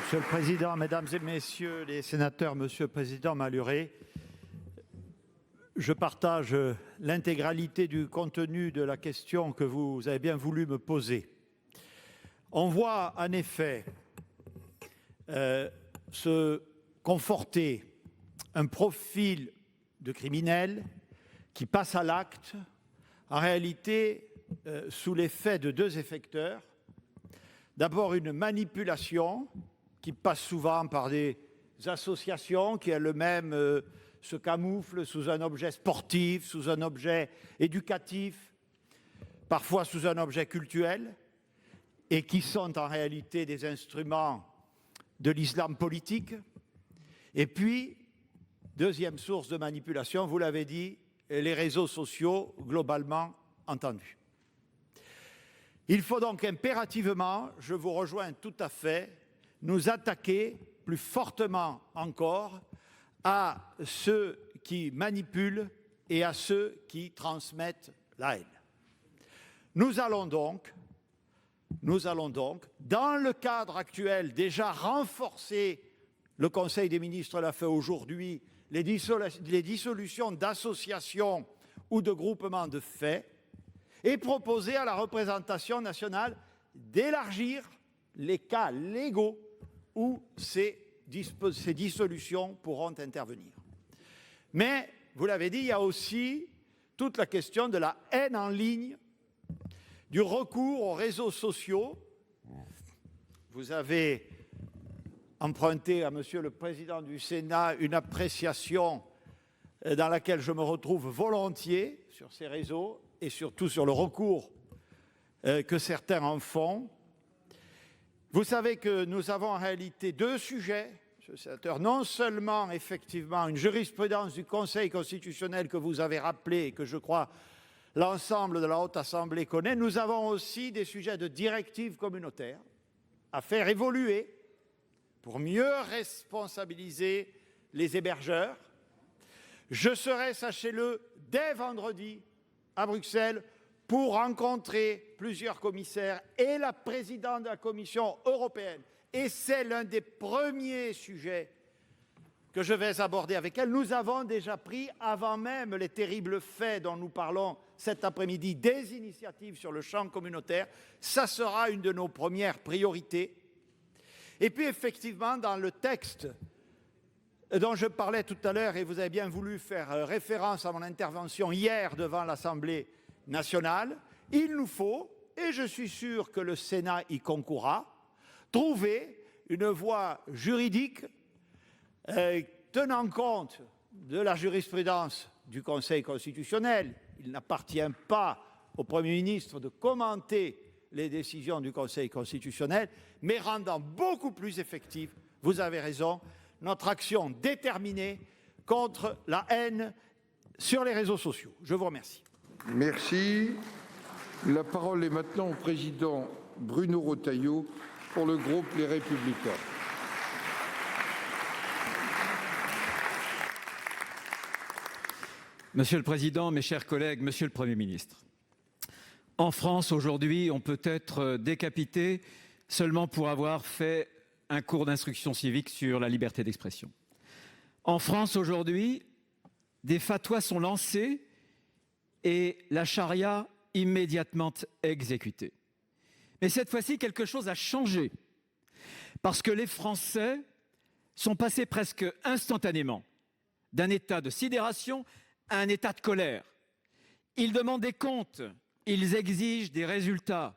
Monsieur le Président, Mesdames et Messieurs les sénateurs, Monsieur le Président Malhuret, je partage l'intégralité du contenu de la question que vous avez bien voulu me poser. On voit en effet se conforter un profil de criminel qui passe à l'acte, en réalité sous l'effet de deux effecteurs. D'abord une manipulation qui passe souvent par des associations qui elles-mêmes se camouflent sous un objet sportif, sous un objet éducatif, parfois sous un objet cultuel, et qui sont en réalité des instruments de l'islam politique. Et puis, deuxième source de manipulation, vous l'avez dit, les réseaux sociaux globalement entendus. Il faut donc impérativement, je vous rejoins tout à fait, nous attaquer plus fortement encore à ceux qui manipulent et à ceux qui transmettent la haine. Nous allons donc, dans le cadre actuel, déjà renforcer, le Conseil des ministres l'a fait aujourd'hui, les dissolutions d'associations ou de groupements de faits, et proposer à la représentation nationale d'élargir les cas légaux où ces dissolutions pourront intervenir. Mais, vous l'avez dit, il y a aussi toute la question de la haine en ligne, du recours aux réseaux sociaux. Vous avez emprunté à Monsieur le Président du Sénat une appréciation dans laquelle je me retrouve volontiers sur ces réseaux et surtout sur le recours que certains en font. Vous savez que nous avons en réalité deux sujets, Monsieur le Sénateur. Non seulement, effectivement, une jurisprudence du Conseil constitutionnel que vous avez rappelée et que je crois l'ensemble de la Haute Assemblée connaît, nous avons aussi des sujets de directives communautaires à faire évoluer pour mieux responsabiliser les hébergeurs. Je serai, sachez-le, dès vendredi à Bruxelles pour rencontrer plusieurs commissaires et la présidente de la Commission européenne. Et c'est l'un des premiers sujets que je vais aborder avec elle. Nous avons déjà pris, avant même les terribles faits dont nous parlons cet après-midi, des initiatives sur le champ communautaire. Ça sera une de nos premières priorités. Et puis effectivement, dans le texte dont je parlais tout à l'heure, et vous avez bien voulu faire référence à mon intervention hier devant l'Assemblée nationale, il nous faut, et je suis sûr que le Sénat y concourra, trouver une voie juridique tenant compte de la jurisprudence du Conseil constitutionnel. Il n'appartient pas au Premier ministre de commenter les décisions du Conseil constitutionnel, mais rendant beaucoup plus effective, vous avez raison, notre action déterminée contre la haine sur les réseaux sociaux. Je vous remercie. Merci. La parole est maintenant au président Bruno Retailleau pour le groupe Les Républicains. Monsieur le Président, mes chers collègues, Monsieur le Premier ministre, en France, aujourd'hui, on peut être décapité seulement pour avoir fait un cours d'instruction civique sur la liberté d'expression. En France, aujourd'hui, des fatwas sont lancés et la charia immédiatement exécutée. Mais cette fois-ci, quelque chose a changé, parce que les Français sont passés presque instantanément d'un état de sidération à un état de colère. Ils demandent des comptes, ils exigent des résultats,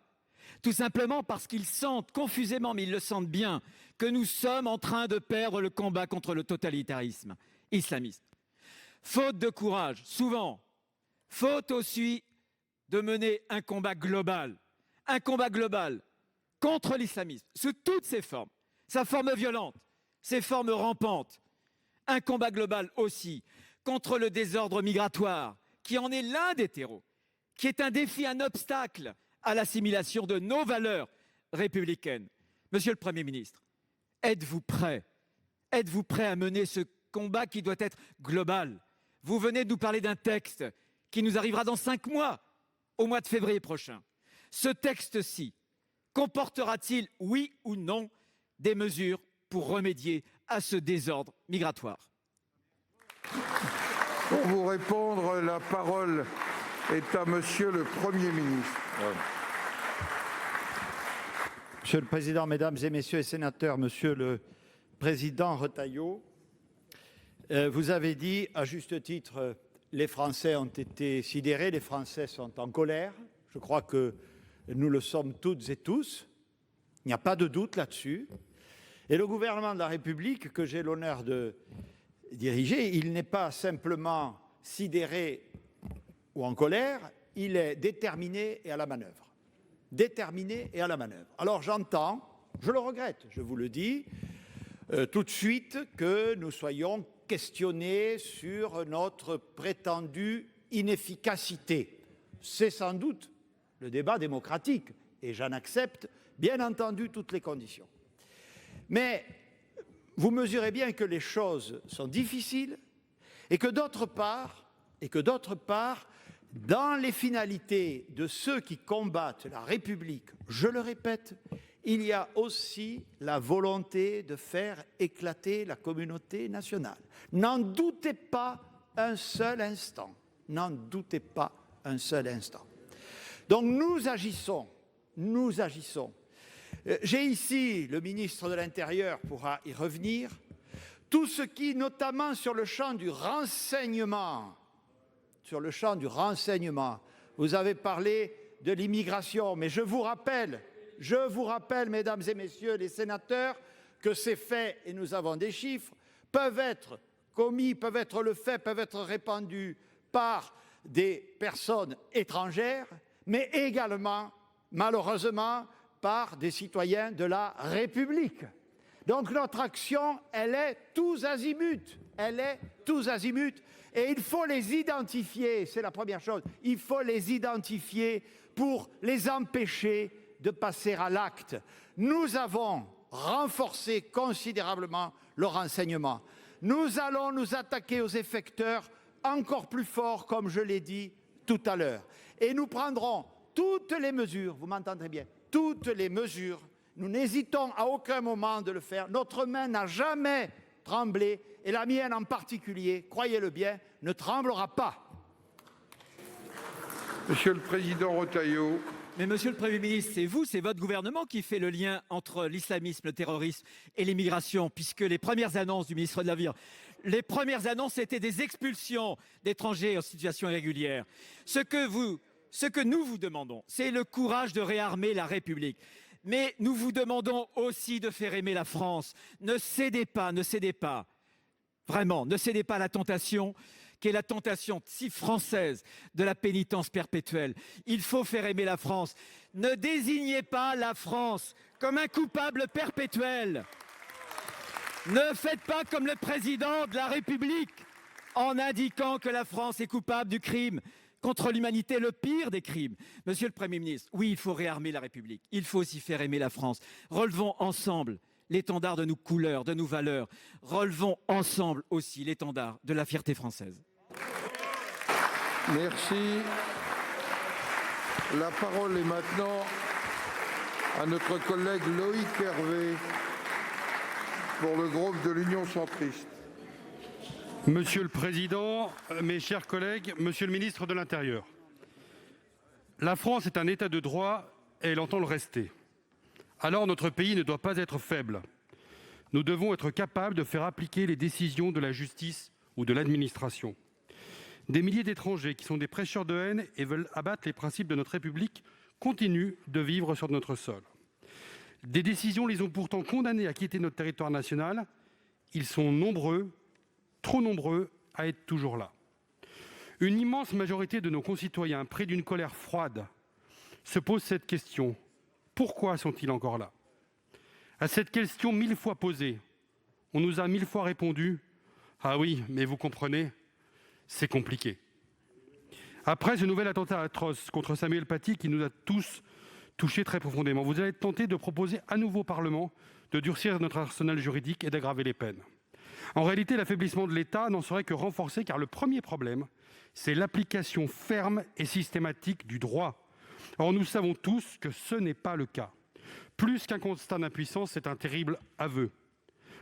tout simplement parce qu'ils sentent confusément, mais ils le sentent bien, que nous sommes en train de perdre le combat contre le totalitarisme islamiste. Faute de courage, souvent, faute aussi de mener un combat global contre l'islamisme, sous toutes ses formes, sa forme violente, ses formes rampantes, un combat global aussi contre le désordre migratoire, qui en est l'un des terreaux, qui est un défi, un obstacle à l'assimilation de nos valeurs républicaines. Monsieur le Premier ministre, êtes-vous prêt à mener ce combat qui doit être global? Vous venez de nous parler d'un texte qui nous arrivera dans 5 mois, au mois de février prochain. Ce texte-ci comportera-t-il, oui ou non, des mesures pour remédier à ce désordre migratoire? Pour vous répondre, la parole est à Monsieur le Premier ministre. Monsieur le Président, Mesdames et Messieurs les sénateurs, Monsieur le Président Retailleau, vous avez dit, à juste titre, les Français ont été sidérés, les Français sont en colère. Je crois que nous le sommes toutes et tous. Il n'y a pas de doute là-dessus. Et le gouvernement de la République, que j'ai l'honneur de diriger, il n'est pas simplement sidéré ou en colère, il est déterminé et à la manœuvre. Déterminé et à la manœuvre. Alors j'entends, je le regrette, je vous le dis, tout de suite que nous soyons questionnés sur notre prétendue inefficacité. C'est sans doute le débat démocratique et j'en accepte bien entendu toutes les conditions. Mais vous mesurez bien que les choses sont difficiles et que d'autre part, dans les finalités de ceux qui combattent la République, je le répète, il y a aussi la volonté de faire éclater la communauté nationale. N'en doutez pas un seul instant. N'en doutez pas un seul instant. Donc nous agissons. J'ai ici, le ministre de l'Intérieur pourra y revenir, tout ce qui, notamment sur le champ du renseignement, vous avez parlé de l'immigration, mais je vous rappelle, mesdames et messieurs les sénateurs, que ces faits, et nous avons des chiffres, peuvent être commis, peuvent être répandus par des personnes étrangères, mais également, malheureusement, par des citoyens de la République. Donc notre action, elle est tous azimuts. Et il faut les identifier, c'est la première chose. Il faut les identifier pour les empêcher de passer à l'acte. Nous avons renforcé considérablement le renseignement. Nous allons nous attaquer aux effecteurs encore plus fort, comme je l'ai dit tout à l'heure. Et nous prendrons toutes les mesures, vous m'entendrez bien, toutes les mesures. Nous n'hésitons à aucun moment de le faire. Notre main n'a jamais tremblé, et la mienne en particulier, croyez-le bien, ne tremblera pas. Monsieur le Président Retailleau. Mais Monsieur le Premier ministre, c'est votre gouvernement qui fait le lien entre l'islamisme, le terrorisme et l'immigration, puisque les premières annonces du ministre de l'Intérieur, les premières annonces étaient des expulsions d'étrangers en situation irrégulière. Ce que nous vous demandons, c'est le courage de réarmer la République. Mais nous vous demandons aussi de faire aimer la France. Ne cédez pas. Vraiment, ne cédez pas à la tentation qui est la tentation si française de la pénitence perpétuelle. Il faut faire aimer la France. Ne désignez pas la France comme un coupable perpétuel. Ne faites pas comme le président de la République en indiquant que la France est coupable du crime contre l'humanité, le pire des crimes. Monsieur le Premier ministre, oui, il faut réarmer la République. Il faut aussi faire aimer la France. Relevons ensemble l'étendard de nos couleurs, de nos valeurs. Relevons ensemble aussi l'étendard de la fierté française. Merci. La parole est maintenant à notre collègue Loïc Hervé pour le groupe de l'Union centriste. Monsieur le Président, mes chers collègues, Monsieur le ministre de l'Intérieur, la France est un État de droit et elle entend le rester. Alors notre pays ne doit pas être faible. Nous devons être capables de faire appliquer les décisions de la justice ou de l'administration. Des milliers d'étrangers qui sont des prêcheurs de haine et veulent abattre les principes de notre République continuent de vivre sur notre sol. Des décisions les ont pourtant condamnés à quitter notre territoire national. Ils sont nombreux, trop nombreux, à être toujours là. Une immense majorité de nos concitoyens, près d'une colère froide, se pose cette question. Pourquoi sont-ils encore là? À cette question 1000 fois posée, on nous a 1000 fois répondu « Ah oui, mais vous comprenez, c'est compliqué ». Après ce nouvel attentat atroce contre Samuel Paty qui nous a tous touchés très profondément, vous allez être tentés de proposer à nouveau au Parlement de durcir notre arsenal juridique et d'aggraver les peines. En réalité, l'affaiblissement de l'État n'en serait que renforcé car le premier problème, c'est l'application ferme et systématique du droit. Or, nous savons tous que ce n'est pas le cas. Plus qu'un constat d'impuissance, c'est un terrible aveu.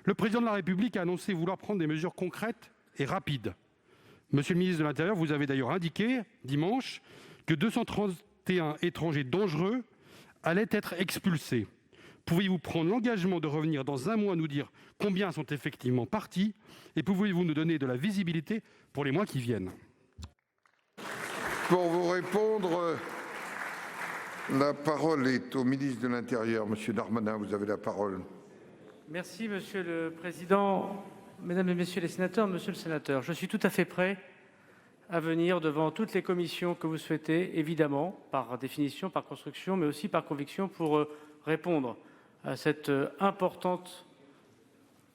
Le président de la République a annoncé vouloir prendre des mesures concrètes et rapides. Monsieur le ministre de l'Intérieur, vous avez d'ailleurs indiqué dimanche que 231 étrangers dangereux allaient être expulsés. Pouvez-vous prendre l'engagement de revenir dans un mois nous dire combien sont effectivement partis et pouvez-vous nous donner de la visibilité pour les mois qui viennent? Pour vous répondre, la parole est au ministre de l'Intérieur. Monsieur Darmanin, vous avez la parole. Merci, Monsieur le Président. Mesdames et Messieurs les sénateurs, Monsieur le sénateur, je suis tout à fait prêt à venir devant toutes les commissions que vous souhaitez, évidemment, par définition, par construction, mais aussi par conviction, pour répondre à cette importante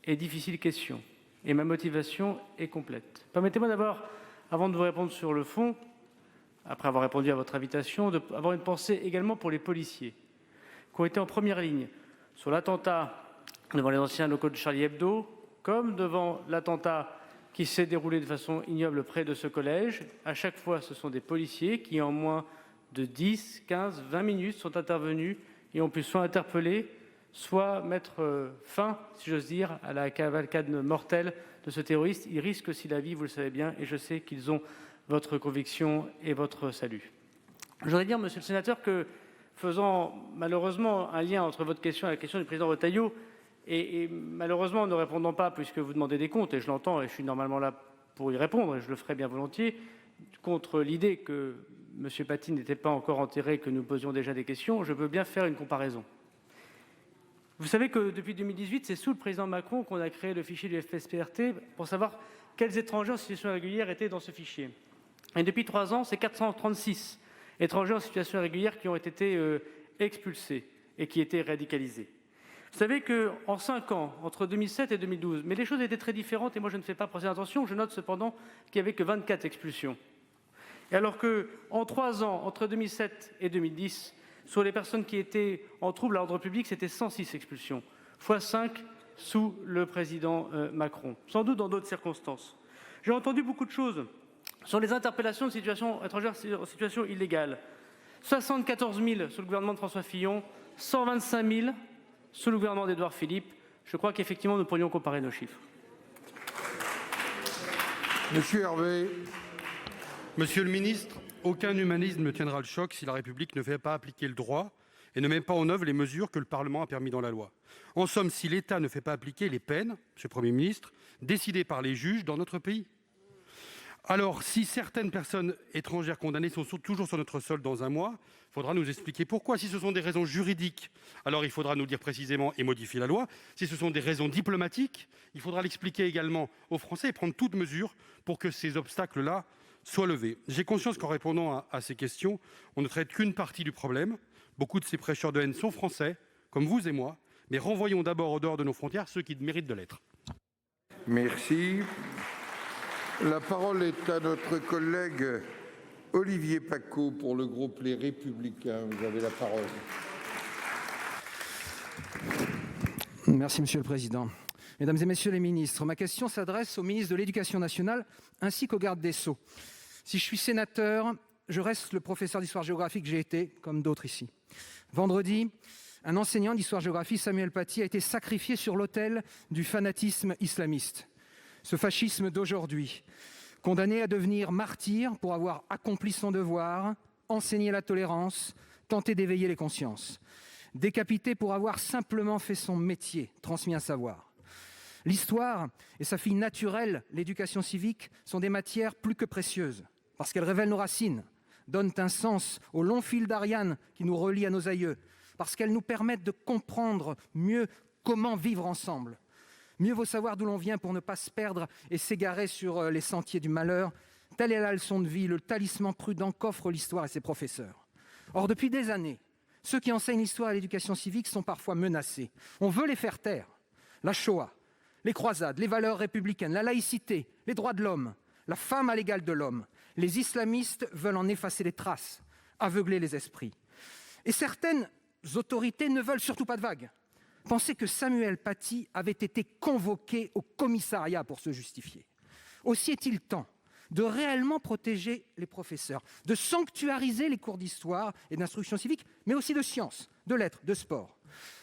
et difficile question. Et ma motivation est complète. Permettez-moi d'abord, avant de vous répondre sur le fond, après avoir répondu à votre invitation, d'avoir une pensée également pour les policiers qui ont été en première ligne sur l'attentat devant les anciens locaux de Charlie Hebdo, comme devant l'attentat qui s'est déroulé de façon ignoble près de ce collège. À chaque fois, ce sont des policiers qui, en moins de 10, 15, 20 minutes, sont intervenus et ont pu soit interpeller, soit mettre fin, si j'ose dire, à la cavalcade mortelle de ce terroriste. Ils risquent aussi la vie, vous le savez bien, et je sais qu'ils ont votre conviction et votre salut. Je voudrais dire, monsieur le sénateur, que faisant malheureusement un lien entre votre question et la question du président Retailleau, et malheureusement ne répondant pas, puisque vous demandez des comptes, et je l'entends, et je suis normalement là pour y répondre, et je le ferai bien volontiers, contre l'idée que M. Paty n'était pas encore enterré, que nous posions déjà des questions, je veux bien faire une comparaison. Vous savez que depuis 2018, c'est sous le président Macron qu'on a créé le fichier du FSPRT pour savoir quels étrangers en situation irrégulière étaient dans ce fichier. Et depuis 3 ans, c'est 436 étrangers en situation irrégulière qui ont été expulsés et qui étaient radicalisés. Vous savez qu'en 5 ans, entre 2007 et 2012, mais les choses étaient très différentes et moi je ne fais pas procéder d'attention, je note cependant qu'il n'y avait que 24 expulsions. Et alors qu'en 3 ans, entre 2007 et 2010, sur les personnes qui étaient en trouble à l'ordre public, c'était 106 expulsions, fois 5 sous le président Macron, sans doute dans d'autres circonstances. J'ai entendu beaucoup de choses sur les interpellations de situations étrangères en situation illégale. 74 000 sous le gouvernement de François Fillon, 125 000 sous le gouvernement d'Édouard Philippe. Je crois qu'effectivement, nous pourrions comparer nos chiffres. Monsieur Hervé. Monsieur le ministre, aucun humanisme ne tiendra le choc si la République ne fait pas appliquer le droit et ne met pas en œuvre les mesures que le Parlement a permis dans la loi. En somme, si l'État ne fait pas appliquer les peines, Monsieur le Premier ministre, décidées par les juges dans notre pays. Alors, si certaines personnes étrangères condamnées sont toujours sur notre sol dans un mois, il faudra nous expliquer pourquoi. Si ce sont des raisons juridiques, alors il faudra nous dire précisément et modifier la loi. Si ce sont des raisons diplomatiques, il faudra l'expliquer également aux Français et prendre toute mesure pour que ces obstacles-là soient levés. J'ai conscience qu'en répondant à ces questions, on ne traite qu'une partie du problème. Beaucoup de ces prêcheurs de haine sont français, comme vous et moi, mais renvoyons d'abord au dehors de nos frontières ceux qui méritent de l'être. Merci. La parole est à notre collègue Olivier Paccaud pour le groupe Les Républicains. Vous avez la parole. Merci, Monsieur le Président. Mesdames et Messieurs les ministres, ma question s'adresse au ministre de l'Éducation nationale ainsi qu'au garde des Sceaux. Si je suis sénateur, je reste le professeur d'histoire-géographie que j'ai été, comme d'autres ici. Vendredi, un enseignant d'histoire-géographie, Samuel Paty, a été sacrifié sur l'autel du fanatisme islamiste. Ce fascisme d'aujourd'hui, condamné à devenir martyr pour avoir accompli son devoir, enseigné la tolérance, tenté d'éveiller les consciences. Décapité pour avoir simplement fait son métier, transmis un savoir. L'histoire et sa fille naturelle, l'éducation civique, sont des matières plus que précieuses, parce qu'elles révèlent nos racines, donnent un sens au long fil d'Ariane qui nous relie à nos aïeux, parce qu'elles nous permettent de comprendre mieux comment vivre ensemble. Mieux vaut savoir d'où l'on vient pour ne pas se perdre et s'égarer sur les sentiers du malheur. Telle est la leçon de vie, le talisman prudent qu'offrent l'histoire et ses professeurs. Or, depuis des années, ceux qui enseignent l'histoire et l'éducation civique sont parfois menacés. On veut les faire taire. La Shoah, les croisades, les valeurs républicaines, la laïcité, les droits de l'homme, la femme à l'égal de l'homme. Les islamistes veulent en effacer les traces, aveugler les esprits. Et certaines autorités ne veulent surtout pas de vagues. Pensez que Samuel Paty avait été convoqué au commissariat pour se justifier. Aussi est-il temps de réellement protéger les professeurs, de sanctuariser les cours d'histoire et d'instruction civique, mais aussi de sciences, de lettres, de sport.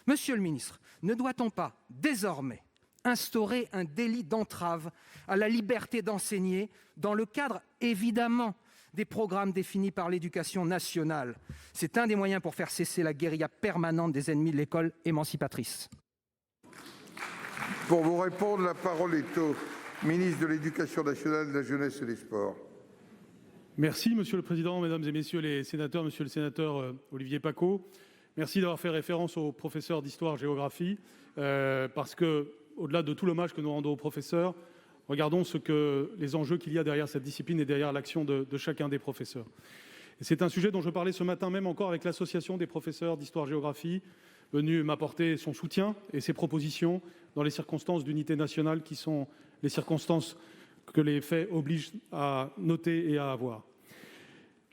Monsieur le ministre, ne doit-on pas désormais instaurer un délit d'entrave à la liberté d'enseigner dans le cadre, évidemment, des programmes définis par l'éducation nationale? C'est un des moyens pour faire cesser la guérilla permanente des ennemis de l'école émancipatrice. Pour vous répondre, la parole est au ministre de l'Éducation nationale, de la jeunesse et des sports. Merci, Monsieur le Président, Mesdames et Messieurs les sénateurs, Monsieur le sénateur Olivier Paccaud. Merci d'avoir fait référence aux professeurs d'histoire-géographie, parce que, au-delà de tout l'hommage que nous rendons aux professeurs, regardons les enjeux qu'il y a derrière cette discipline et derrière l'action de chacun des professeurs. Et c'est un sujet dont je parlais ce matin même encore avec l'association des professeurs d'histoire-géographie, venue m'apporter son soutien et ses propositions dans les circonstances d'unité nationale qui sont les circonstances que les faits obligent à noter et à avoir.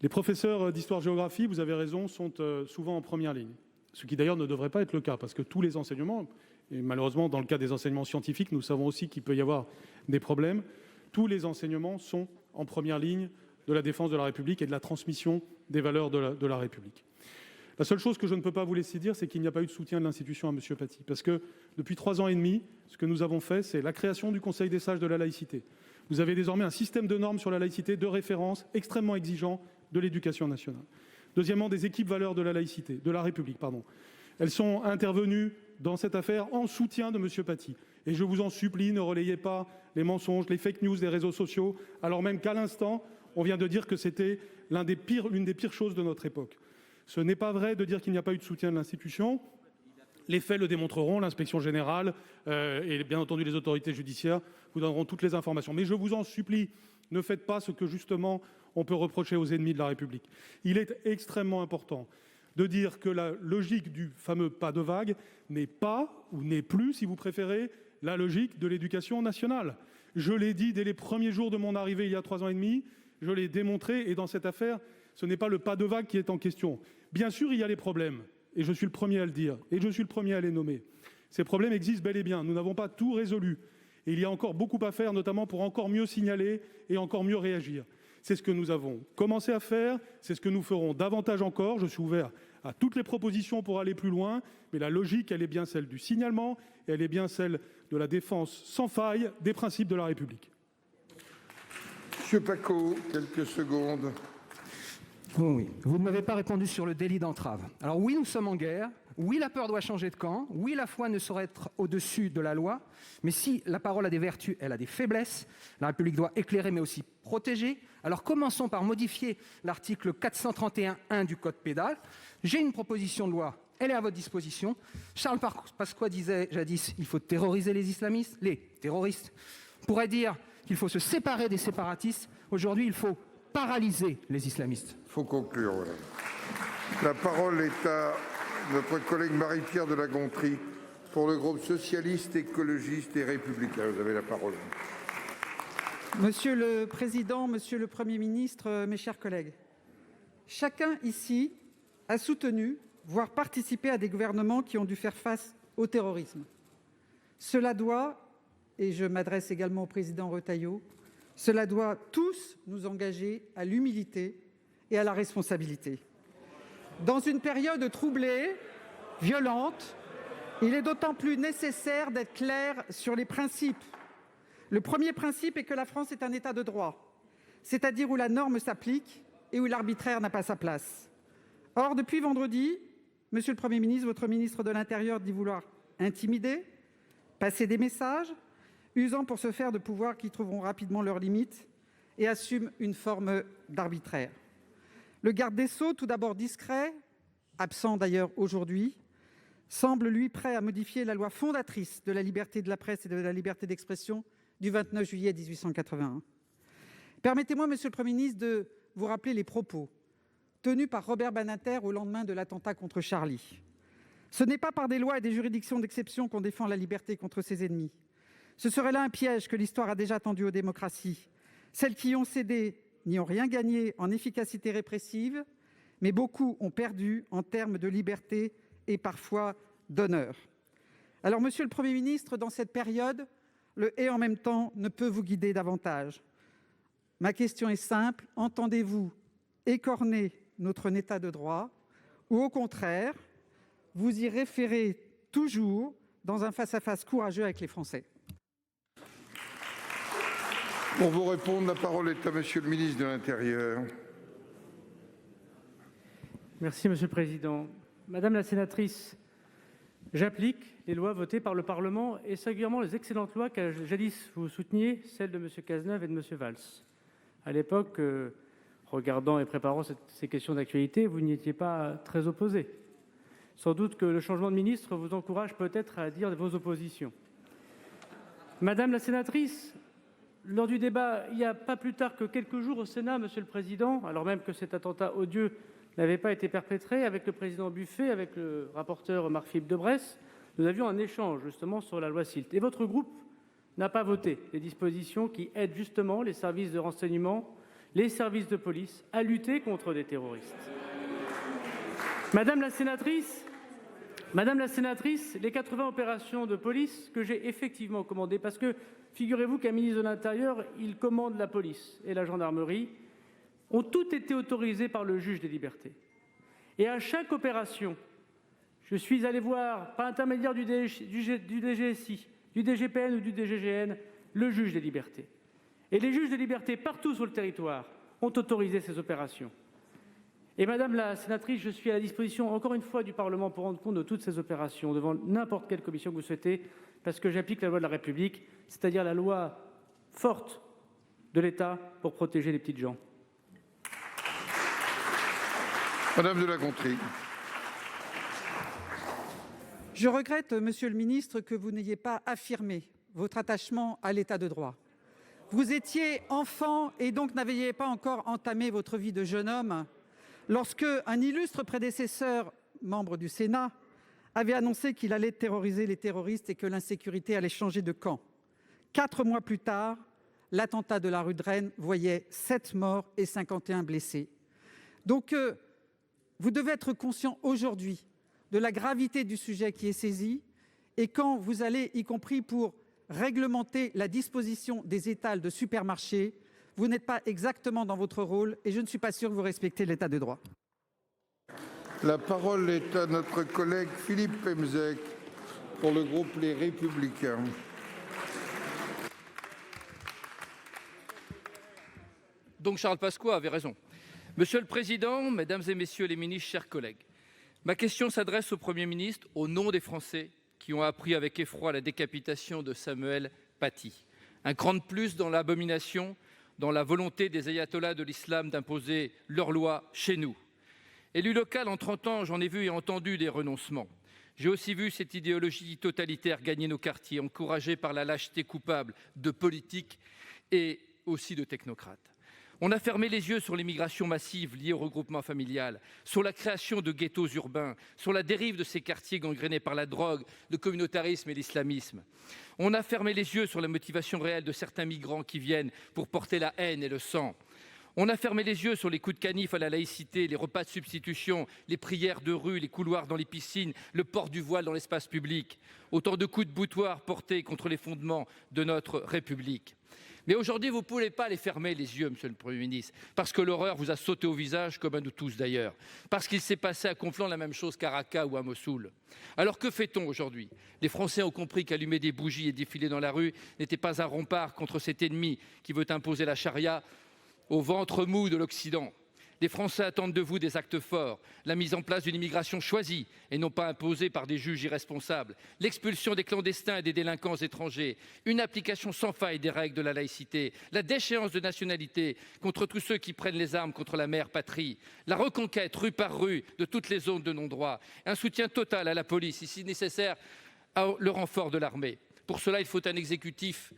Les professeurs d'histoire-géographie, vous avez raison, sont souvent en première ligne, ce qui d'ailleurs ne devrait pas être le cas, parce que tous les enseignements, et malheureusement dans le cas des enseignements scientifiques, nous savons aussi qu'il peut y avoir des problèmes, tous les enseignements sont en première ligne de la défense de la République et de la transmission des valeurs de la République. La seule chose que je ne peux pas vous laisser dire, c'est qu'il n'y a pas eu de soutien de l'institution à M. Paty, parce que depuis 3 ans et demi, ce que nous avons fait, c'est la création du Conseil des sages de la laïcité. Vous avez désormais un système de normes sur la laïcité, de référence extrêmement exigeant de l'éducation nationale. Deuxièmement, des équipes valeurs de la laïcité, de la République, pardon. Elles sont intervenues dans cette affaire en soutien de M. Paty. Et je vous en supplie, ne relayez pas les mensonges, les fake news des réseaux sociaux, alors même qu'à l'instant, on vient de dire que c'était l'une des pires choses de notre époque. Ce n'est pas vrai de dire qu'il n'y a pas eu de soutien de l'institution. Les faits le démontreront, l'inspection générale et bien entendu les autorités judiciaires vous donneront toutes les informations. Mais je vous en supplie, ne faites pas ce que justement on peut reprocher aux ennemis de la République. Il est extrêmement important de dire que la logique du fameux pas de vague n'est pas, ou n'est plus, si vous préférez, la logique de l'éducation nationale. Je l'ai dit dès les premiers jours de mon arrivée il y a 3 ans et demi, je l'ai démontré, et dans cette affaire, ce n'est pas le pas de vague qui est en question. Bien sûr, il y a les problèmes, et je suis le premier à le dire, et je suis le premier à les nommer. Ces problèmes existent bel et bien, nous n'avons pas tout résolu. Et il y a encore beaucoup à faire, notamment pour encore mieux signaler et encore mieux réagir. C'est ce que nous avons commencé à faire, c'est ce que nous ferons davantage encore. Je suis ouvert à toutes les propositions pour aller plus loin, mais la logique, elle est bien celle du signalement, et elle est bien celle de la défense sans faille des principes de la République. Monsieur Paccaud, quelques secondes. Oui, vous ne m'avez pas répondu sur le délit d'entrave. Alors oui, nous sommes en guerre. Oui, la peur doit changer de camp. Oui, la foi ne saurait être au-dessus de la loi. Mais si la parole a des vertus, elle a des faiblesses. La République doit éclairer, mais aussi protéger. Alors commençons par modifier l'article 431-1 du Code pénal. J'ai une proposition de loi. Elle est à votre disposition. Charles Pasqua disait jadis il faut terroriser les islamistes. Les terroristes pourraient dire qu'il faut se séparer des séparatistes. Aujourd'hui, il faut paralyser les islamistes. Il faut conclure, voilà. La parole est à notre collègue Marie-Pierre de La Gontrie pour le groupe socialiste, écologiste et républicain. Vous avez la parole. Monsieur le Président, Monsieur le Premier ministre, mes chers collègues, chacun ici a soutenu, voire participé à des gouvernements qui ont dû faire face au terrorisme. Cela doit, et je m'adresse également au président Retailleau, cela doit tous nous engager à l'humilité et à la responsabilité. Dans une période troublée, violente, il est d'autant plus nécessaire d'être clair sur les principes. Le premier principe est que la France est un État de droit, c'est-à-dire où la norme s'applique et où l'arbitraire n'a pas sa place. Or, depuis vendredi, Monsieur le Premier ministre, votre ministre de l'Intérieur dit vouloir intimider, passer des messages, usant pour ce faire de pouvoirs qui trouveront rapidement leurs limites et assument une forme d'arbitraire. Le garde des Sceaux, tout d'abord discret, absent d'ailleurs aujourd'hui, semble, lui, prêt à modifier la loi fondatrice de la liberté de la presse et de la liberté d'expression du 29 juillet 1881. Permettez-moi, monsieur le Premier ministre, de vous rappeler les propos tenus par Robert Badinter au lendemain de l'attentat contre Charlie. « Ce n'est pas par des lois et des juridictions d'exception qu'on défend la liberté contre ses ennemis. Ce serait là un piège que l'histoire a déjà tendu aux démocraties. Celles qui ont cédé n'y ont rien gagné en efficacité répressive, mais beaucoup ont perdu en termes de liberté et parfois d'honneur. » Alors, monsieur le Premier ministre, dans cette période, le « et en même temps » ne peut vous guider davantage. Ma question est simple, entendez-vous écorner notre État de droit ou au contraire, vous y référez toujours dans un face-à-face courageux avec les Français? Pour vous répondre, la parole est à monsieur le ministre de l'Intérieur. Merci, monsieur le président. Madame la sénatrice, j'applique les lois votées par le Parlement et singulièrement les excellentes lois que jadis vous souteniez, celles de M. Cazeneuve et de M. Valls. À l'époque, regardant et préparant ces questions d'actualité, vous n'y étiez pas très opposé. Sans doute que le changement de ministre vous encourage peut-être à dire vos oppositions. Madame la sénatrice, lors du débat, il n'y a pas plus tard que quelques jours au Sénat, Monsieur le Président, alors même que cet attentat odieux n'avait pas été perpétré, avec le président Buffet, avec le rapporteur Marc-Philippe Daubresse, nous avions un échange justement sur la loi SILT. Et votre groupe n'a pas voté les dispositions qui aident justement les services de renseignement, les services de police à lutter contre des terroristes. Madame la sénatrice, les 80 opérations de police que j'ai effectivement commandées, parce que figurez-vous qu'un ministre de l'Intérieur, il commande la police et la gendarmerie, ont toutes été autorisées par le juge des libertés. Et à chaque opération, je suis allé voir, par l'intermédiaire du DGSI, du DGPN ou du DGGN, le juge des libertés. Et les juges des libertés, partout sur le territoire, ont autorisé ces opérations. Et Madame la sénatrice, je suis à la disposition, encore une fois, du Parlement pour rendre compte de toutes ces opérations devant n'importe quelle commission que vous souhaitez, parce que j'applique la loi de la République, c'est-à-dire la loi forte de l'État pour protéger les petites gens. Madame de La Gontrie. Je regrette, monsieur le ministre, que vous n'ayez pas affirmé votre attachement à l'État de droit. Vous étiez enfant et donc n'aviez pas encore entamé votre vie de jeune homme lorsque un illustre prédécesseur, membre du Sénat, avait annoncé qu'il allait terroriser les terroristes et que l'insécurité allait changer de camp. 4 mois plus tard, l'attentat de la rue de Rennes voyait 7 morts et 51 blessés. Donc, vous devez être conscient aujourd'hui de la gravité du sujet qui est saisi et quand vous allez, y compris pour réglementer la disposition des étals de supermarchés, vous n'êtes pas exactement dans votre rôle et je ne suis pas sûr que vous respectez l'État de droit. La parole est à notre collègue Philippe Pemezec pour le groupe Les Républicains. Donc Charles Pasqua avait raison. Monsieur le Président, Mesdames et Messieurs les ministres, chers collègues, ma question s'adresse au Premier ministre au nom des Français qui ont appris avec effroi la décapitation de Samuel Paty. Un cran de plus dans l'abomination, dans la volonté des ayatollahs de l'islam d'imposer leurs lois chez nous. Élu local en 30 ans, j'en ai vu et entendu des renoncements. J'ai aussi vu cette idéologie totalitaire gagner nos quartiers, encouragée par la lâcheté coupable de politiques et aussi de technocrates. On a fermé les yeux sur l'immigration massive liée au regroupement familial, sur la création de ghettos urbains, sur la dérive de ces quartiers gangrénés par la drogue, le communautarisme et l'islamisme. On a fermé les yeux sur la motivation réelle de certains migrants qui viennent pour porter la haine et le sang. On a fermé les yeux sur les coups de canif à la laïcité, les repas de substitution, les prières de rue, les couloirs dans les piscines, le port du voile dans l'espace public. Autant de coups de boutoir portés contre les fondements de notre République. Mais aujourd'hui, vous ne pouvez pas les fermer, les yeux, Monsieur le Premier ministre, parce que l'horreur vous a sauté au visage, comme à nous tous d'ailleurs, parce qu'il s'est passé à Conflans la même chose qu'à Raqqa ou à Mossoul. Alors que fait-on aujourd'hui? Les Français ont compris qu'allumer des bougies et défiler dans la rue n'était pas un rempart contre cet ennemi qui veut imposer la charia au ventre mou de l'Occident. Les Français attendent de vous des actes forts, la mise en place d'une immigration choisie et non pas imposée par des juges irresponsables, l'expulsion des clandestins et des délinquants étrangers, une application sans faille des règles de la laïcité, la déchéance de nationalité contre tous ceux qui prennent les armes contre la mère patrie, la reconquête rue par rue de toutes les zones de non-droit, un soutien total à la police, et si nécessaire, le renfort de l'armée. Pour cela, il faut un exécutif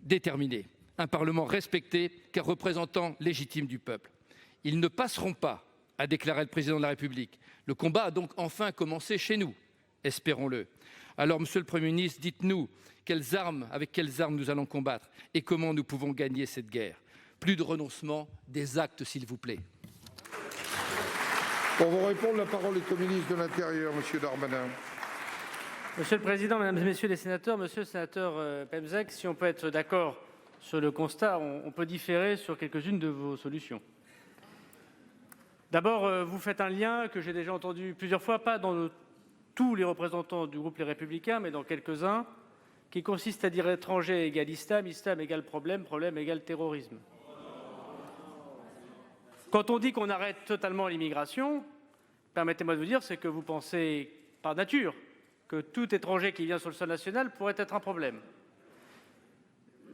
déterminé, un Parlement respecté car représentant légitime du peuple. Ils ne passeront pas, a déclaré le président de la République. Le combat a donc enfin commencé chez nous, espérons-le. Alors, Monsieur le Premier ministre, dites-nous avec quelles armes nous allons combattre et comment nous pouvons gagner cette guerre. Plus de renoncement, des actes, s'il vous plaît. Pour vous répondre, la parole est au ministre de l'Intérieur, Monsieur Darmanin. Monsieur le Président, Mesdames et Messieurs les sénateurs, Monsieur le sénateur Pemezec, si on peut être d'accord sur le constat, on peut différer sur quelques-unes de vos solutions. D'abord, vous faites un lien que j'ai déjà entendu plusieurs fois, pas dans tous les représentants du groupe Les Républicains, mais dans quelques-uns, qui consiste à dire étranger égale islam, islam égale problème, problème égale terrorisme. Quand on dit qu'on arrête totalement l'immigration, permettez-moi de vous dire, c'est que vous pensez par nature que tout étranger qui vient sur le sol national pourrait être un problème.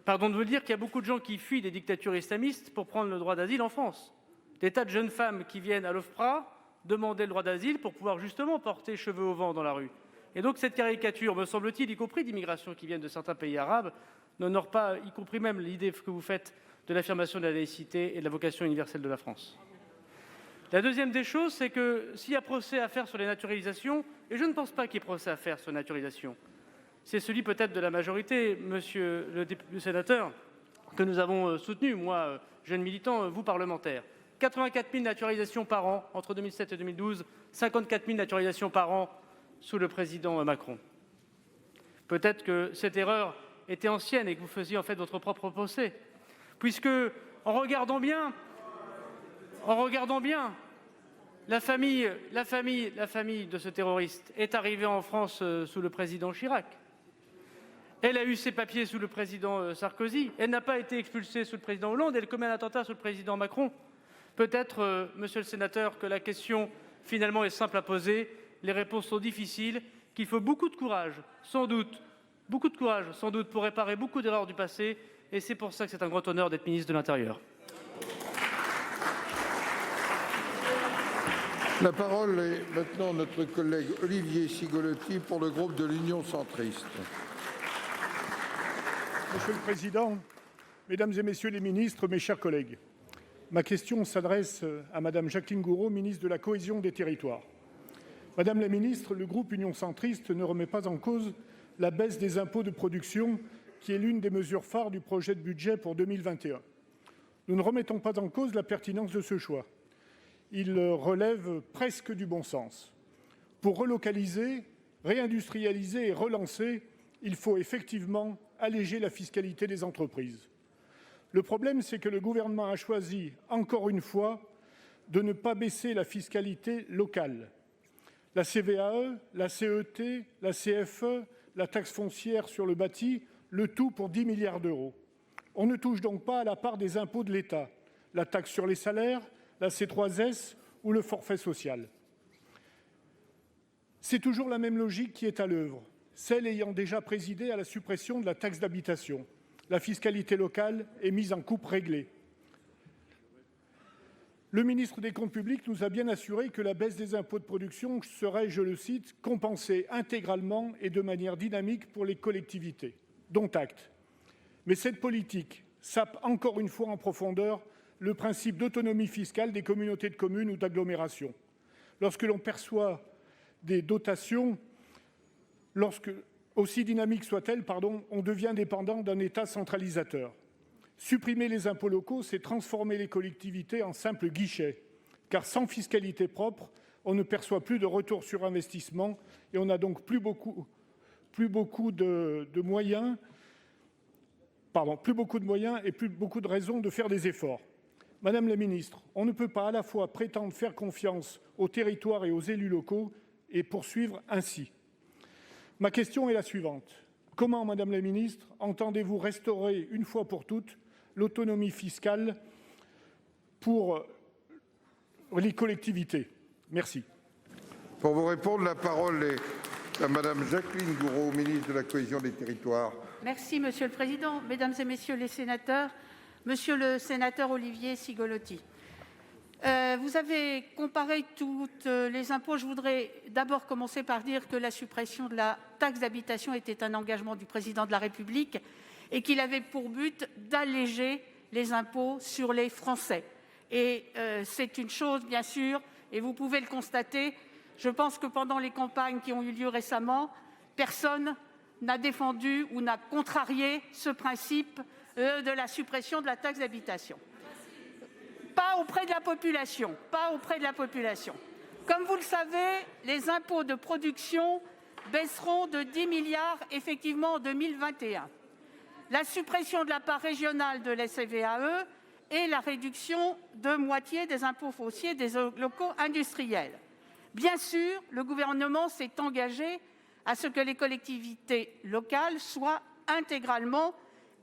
Pardon de vous le dire qu'il y a beaucoup de gens qui fuient des dictatures islamistes pour prendre le droit d'asile en France. Des tas de jeunes femmes qui viennent à l'OFPRA demander le droit d'asile pour pouvoir justement porter cheveux au vent dans la rue. Et donc cette caricature, me semble-t-il, y compris d'immigration qui viennent de certains pays arabes, n'honore pas, y compris même l'idée que vous faites de l'affirmation de la laïcité et de la vocation universelle de la France. La deuxième des choses, c'est que s'il y a procès à faire sur les naturalisations, et je ne pense pas qu'il y ait procès à faire sur les naturalisations, c'est celui peut-être de la majorité, monsieur le sénateur, que nous avons soutenu, moi, jeune militant, vous, parlementaire. 84 000 naturalisations par an entre 2007 et 2012, 54 000 naturalisations par an sous le président Macron. Peut-être que cette erreur était ancienne et que vous faisiez en fait votre propre procès, puisque en regardant bien, la famille de ce terroriste est arrivée en France sous le président Chirac. Elle a eu ses papiers sous le président Sarkozy. Elle n'a pas été expulsée sous le président Hollande. Elle commet un attentat sous le président Macron. Peut-être, monsieur le sénateur, que la question, finalement, est simple à poser. Les réponses sont difficiles, qu'il faut beaucoup de courage, sans doute, pour réparer beaucoup d'erreurs du passé. Et c'est pour ça que c'est un grand honneur d'être ministre de l'Intérieur. La parole est maintenant à notre collègue Olivier Cigolotti pour le groupe de l'Union centriste. Monsieur le Président, Mesdames et Messieurs les ministres, mes chers collègues, ma question s'adresse à Madame Jacqueline Gourault, ministre de la Cohésion des Territoires. Madame la ministre, le groupe Union centriste ne remet pas en cause la baisse des impôts de production, qui est l'une des mesures phares du projet de budget pour 2021. Nous ne remettons pas en cause la pertinence de ce choix. Il relève presque du bon sens. Pour relocaliser, réindustrialiser et relancer, il faut effectivement alléger la fiscalité des entreprises. Le problème, c'est que le gouvernement a choisi, encore une fois, de ne pas baisser la fiscalité locale. La CVAE, la CET, la CFE, la taxe foncière sur le bâti, le tout pour 10 milliards d'euros. On ne touche donc pas à la part des impôts de l'État, la taxe sur les salaires, la C3S ou le forfait social. C'est toujours la même logique qui est à l'œuvre, celle ayant déjà présidé à la suppression de la taxe d'habitation. La fiscalité locale est mise en coupe réglée. Le ministre des Comptes publics nous a bien assuré que la baisse des impôts de production serait, je le cite, « compensée intégralement et de manière dynamique pour les collectivités ». Dont acte. Mais cette politique sape encore une fois en profondeur le principe d'autonomie fiscale des communautés de communes ou d'agglomérations. Lorsque l'on perçoit des dotations, aussi dynamiques soient-elles, on devient dépendant d'un État centralisateur. Supprimer les impôts locaux, c'est transformer les collectivités en simples guichets, car sans fiscalité propre, on ne perçoit plus de retour sur investissement et on n'a donc plus beaucoup de moyens et plus beaucoup de raisons de faire des efforts. Madame la ministre, on ne peut pas à la fois prétendre faire confiance aux territoires et aux élus locaux et poursuivre ainsi. Ma question est la suivante. Comment, Madame la ministre, entendez-vous restaurer une fois pour toutes l'autonomie fiscale pour les collectivités. Merci. Pour vous répondre, la parole est à Madame Jacqueline Gourault, ministre de la Cohésion des Territoires. Merci, Monsieur le Président. Mesdames et Messieurs les sénateurs, Monsieur le sénateur Olivier Cigolotti, vous avez comparé tous les impôts. Je voudrais d'abord commencer par dire que la suppression de la taxe d'habitation était un engagement du Président de la République et qu'il avait pour but d'alléger les impôts sur les Français. Et c'est une chose, bien sûr, et vous pouvez le constater, je pense que pendant les campagnes qui ont eu lieu récemment, personne n'a défendu ou n'a contrarié ce principe de la suppression de la taxe d'habitation. Pas auprès de la population, pas auprès de la population. Comme vous le savez, les impôts de production baisseront de 10 milliards effectivement en 2021. La suppression de la part régionale de la CVAE et la réduction de moitié des impôts fonciers des locaux industriels. Bien sûr, le gouvernement s'est engagé à ce que les collectivités locales soient intégralement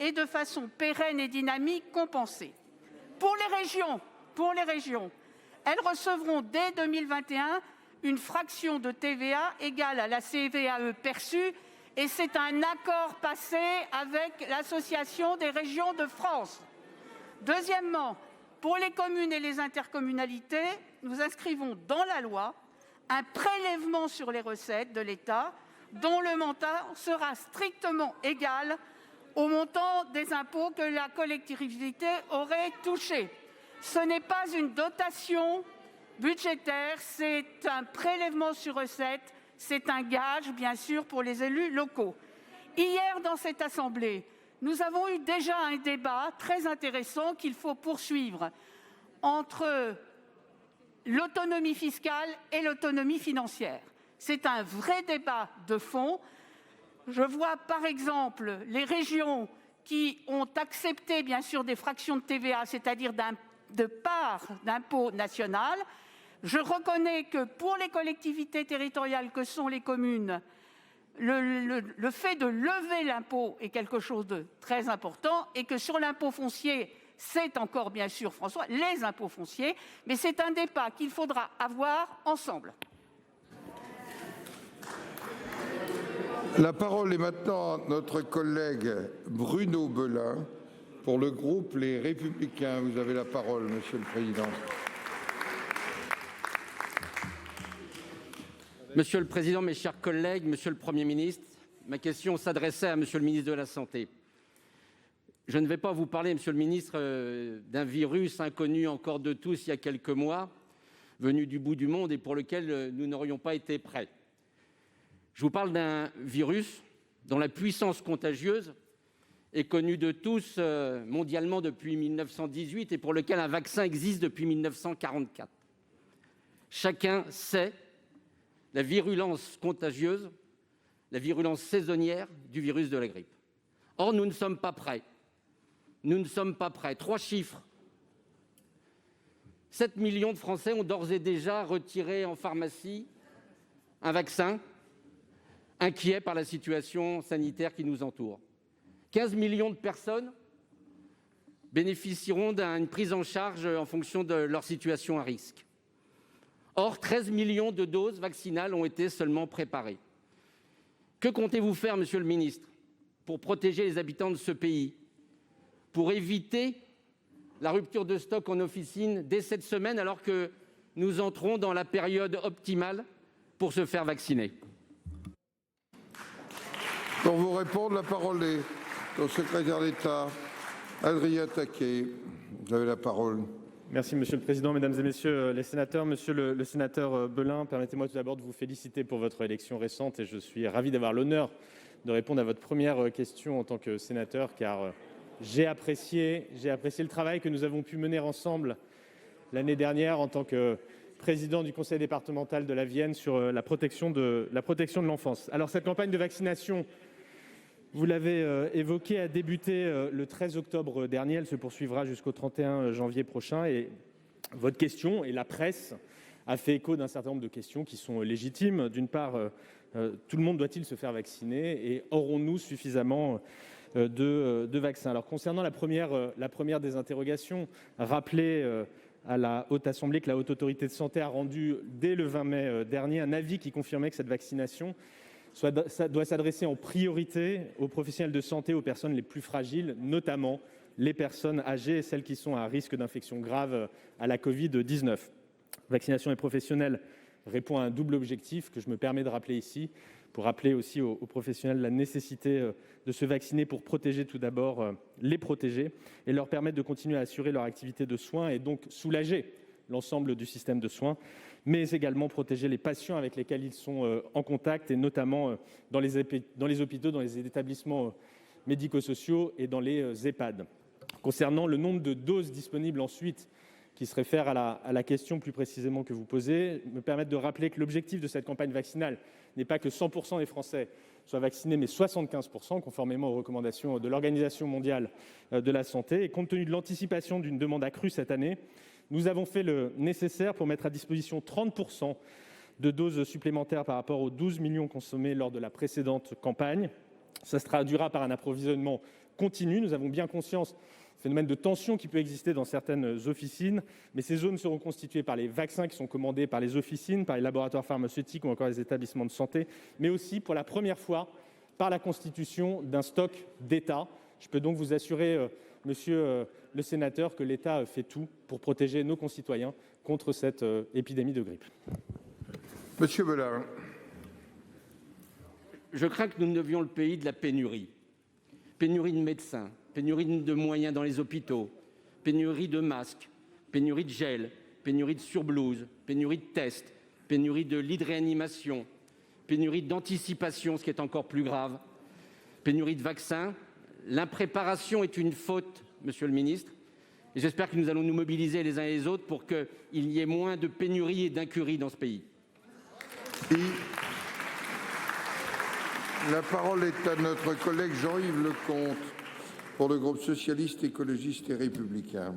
et de façon pérenne et dynamique compensées. Pour les régions, elles recevront dès 2021 une fraction de TVA égale à la CVAE perçue, et c'est un accord passé avec l'Association des régions de France. Deuxièmement, pour les communes et les intercommunalités, nous inscrivons dans la loi un prélèvement sur les recettes de l'État dont le montant sera strictement égal au montant des impôts que la collectivité aurait touchés. Ce n'est pas une dotation budgétaire, c'est un prélèvement sur recettes, c'est un gage, bien sûr, pour les élus locaux. Hier, dans cette Assemblée, nous avons eu déjà un débat très intéressant qu'il faut poursuivre entre l'autonomie fiscale et l'autonomie financière. C'est un vrai débat de fond. Je vois par exemple les régions qui ont accepté bien sûr des fractions de TVA, c'est-à-dire de part d'impôt national. Je reconnais que pour les collectivités territoriales que sont les communes, le fait de lever l'impôt est quelque chose de très important et que sur l'impôt foncier, c'est encore bien sûr, François, les impôts fonciers, mais c'est un débat qu'il faudra avoir ensemble. La parole est maintenant à notre collègue Bruno Belin pour le groupe Les Républicains. Vous avez la parole, Monsieur le Président. Monsieur le Président, mes chers collègues, Monsieur le Premier ministre, ma question s'adressait à Monsieur le ministre de la Santé. Je ne vais pas vous parler, Monsieur le ministre, d'un virus inconnu encore de tous il y a quelques mois, venu du bout du monde et pour lequel nous n'aurions pas été prêts. Je vous parle d'un virus dont la puissance contagieuse est connue de tous mondialement depuis 1918 et pour lequel un vaccin existe depuis 1944. Chacun sait la virulence contagieuse, la virulence saisonnière du virus de la grippe. Or, nous ne sommes pas prêts. Nous ne sommes pas prêts. 3 chiffres. 7 millions de Français ont d'ores et déjà retiré en pharmacie un vaccin, inquiets par la situation sanitaire qui nous entoure. 15 millions de personnes bénéficieront d'une prise en charge en fonction de leur situation à risque. Or, 13 millions de doses vaccinales ont été seulement préparées. Que comptez-vous faire, Monsieur le ministre, pour protéger les habitants de ce pays, pour éviter la rupture de stock en officine dès cette semaine, alors que nous entrons dans la période optimale pour se faire vacciner? Pour vous répondre, la parole est au secrétaire d'État, Adrien Taquet. Vous avez la parole. Merci Monsieur le Président, Mesdames et Messieurs les sénateurs. Monsieur le sénateur Belin, permettez-moi tout d'abord de vous féliciter pour votre élection récente et je suis ravi d'avoir l'honneur de répondre à votre première question en tant que sénateur, car j'ai apprécié le travail que nous avons pu mener ensemble l'année dernière en tant que président du conseil départemental de la Vienne sur la protection de l'enfance. Alors cette campagne de vaccination, vous l'avez évoqué, a débuté le 13 octobre dernier. Elle se poursuivra jusqu'au 31 janvier prochain. Et votre question, et la presse, a fait écho d'un certain nombre de questions qui sont légitimes. D'une part, tout le monde doit-il se faire vacciner et aurons-nous suffisamment de vaccins? Alors concernant la première des interrogations, rappeler à la Haute Assemblée que la Haute Autorité de Santé a rendu dès le 20 mai dernier un avis qui confirmait que cette vaccination doit s'adresser en priorité aux professionnels de santé, aux personnes les plus fragiles, notamment les personnes âgées et celles qui sont à risque d'infection grave à la Covid-19. Vaccination des professionnels répond à un double objectif que je me permets de rappeler ici, pour rappeler aussi aux professionnels la nécessité de se vacciner pour protéger tout d'abord les protégés et leur permettre de continuer à assurer leur activité de soins et donc soulager l'ensemble du système de soins, mais également protéger les patients avec lesquels ils sont en contact, et notamment dans les hôpitaux, dans les établissements médico-sociaux et dans les EHPAD. Concernant le nombre de doses disponibles ensuite, qui se réfère à la question plus précisément que vous posez, me permettre de rappeler que l'objectif de cette campagne vaccinale n'est pas que 100% des Français soient vaccinés, mais 75%, conformément aux recommandations de l'Organisation mondiale de la santé. Et compte tenu de l'anticipation d'une demande accrue cette année, nous avons fait le nécessaire pour mettre à disposition 30% de doses supplémentaires par rapport aux 12 millions consommés lors de la précédente campagne. Ça se traduira par un approvisionnement continu. Nous avons bien conscience du phénomène de tension qui peut exister dans certaines officines, mais ces zones seront constituées par les vaccins qui sont commandés par les officines, par les laboratoires pharmaceutiques ou encore les établissements de santé, mais aussi pour la première fois par la constitution d'un stock d'État. Je peux donc vous assurer, monsieur le sénateur, que l'État fait tout pour protéger nos concitoyens contre cette épidémie de grippe. Monsieur Belin. Je crains que nous ne devions le pays de la pénurie. Pénurie de médecins, pénurie de moyens dans les hôpitaux, pénurie de masques, pénurie de gel, pénurie de surblouses, pénurie de tests, pénurie de lits de réanimation, pénurie d'anticipation, ce qui est encore plus grave, pénurie de vaccins. L'impréparation est une faute, monsieur le ministre, et j'espère que nous allons nous mobiliser les uns et les autres pour qu'il y ait moins de pénurie et d'incurie dans ce pays. La parole est à notre collègue Jean-Yves Lecomte pour le groupe socialiste, écologiste et républicain.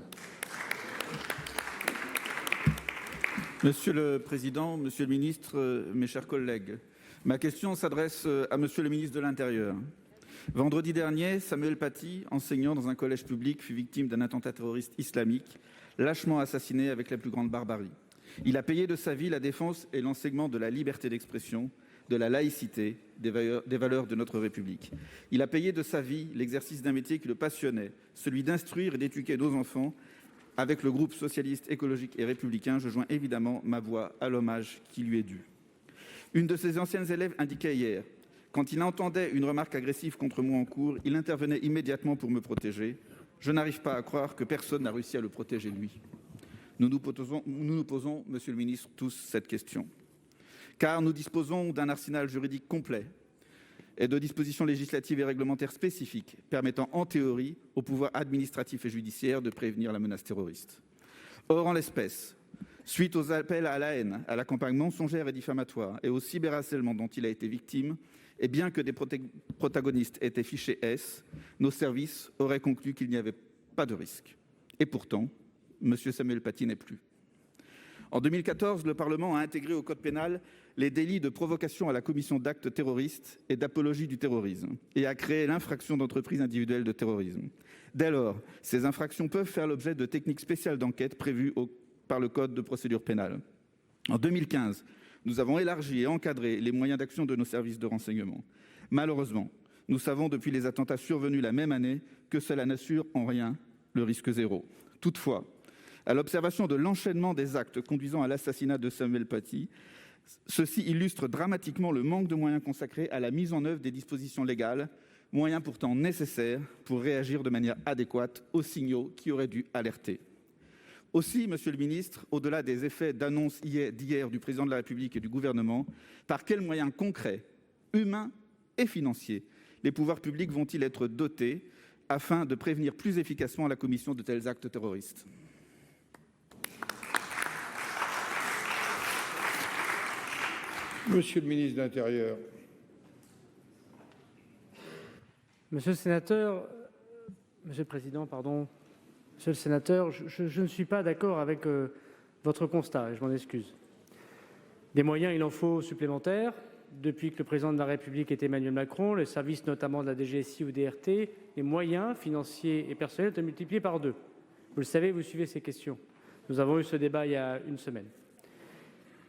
Monsieur le Président, Monsieur le Ministre, mes chers collègues, ma question s'adresse à Monsieur le Ministre de l'Intérieur. Vendredi dernier, Samuel Paty, enseignant dans un collège public, fut victime d'un attentat terroriste islamique, lâchement assassiné avec la plus grande barbarie. Il a payé de sa vie la défense et l'enseignement de la liberté d'expression, de la laïcité, des valeurs de notre République. Il a payé de sa vie l'exercice d'un métier qui le passionnait, celui d'instruire et d'éduquer nos enfants. Avec le groupe socialiste, écologique et républicain, je joins évidemment ma voix à l'hommage qui lui est dû. Une de ses anciennes élèves indiquait hier: quand il entendait une remarque agressive contre moi en cours, il intervenait immédiatement pour me protéger. Je n'arrive pas à croire que personne n'a réussi à le protéger lui. Nous nous posons, Monsieur le Ministre, tous cette question. Car nous disposons d'un arsenal juridique complet et de dispositions législatives et réglementaires spécifiques permettant en théorie aux pouvoirs administratifs et judiciaires de prévenir la menace terroriste. Or, en l'espèce, suite aux appels à la haine, à la campagne mensongère et diffamatoire et au cyberharcèlement dont il a été victime, et bien que des protagonistes étaient fichés S, nos services auraient conclu qu'il n'y avait pas de risque. Et pourtant, M. Samuel Paty n'est plus. En 2014, le Parlement a intégré au Code pénal les délits de provocation à la commission d'actes terroristes et d'apologie du terrorisme et a créé l'infraction d'entreprise individuelle de terrorisme. Dès lors, ces infractions peuvent faire l'objet de techniques spéciales d'enquête prévues par le Code de procédure pénale. En 2015, nous avons élargi et encadré les moyens d'action de nos services de renseignement. Malheureusement, nous savons depuis les attentats survenus la même année que cela n'assure en rien le risque zéro. Toutefois, à l'observation de l'enchaînement des actes conduisant à l'assassinat de Samuel Paty, ceci illustre dramatiquement le manque de moyens consacrés à la mise en œuvre des dispositions légales, moyens pourtant nécessaires pour réagir de manière adéquate aux signaux qui auraient dû alerter. Aussi, Monsieur le Ministre, au-delà des effets d'annonce d'hier du Président de la République et du Gouvernement, par quels moyens concrets, humains et financiers, les pouvoirs publics vont-ils être dotés afin de prévenir plus efficacement la commission de tels actes terroristes ? Monsieur le ministre de l'Intérieur. Monsieur le Président, Monsieur le sénateur, je ne suis pas d'accord avec votre constat et je m'en excuse. Des moyens, il en faut supplémentaires. Depuis que le Président de la République est Emmanuel Macron, les services notamment de la DGSI ou DRT, les moyens financiers et personnels ont été multipliés par 2. Vous le savez, vous suivez ces questions. Nous avons eu ce débat il y a une semaine.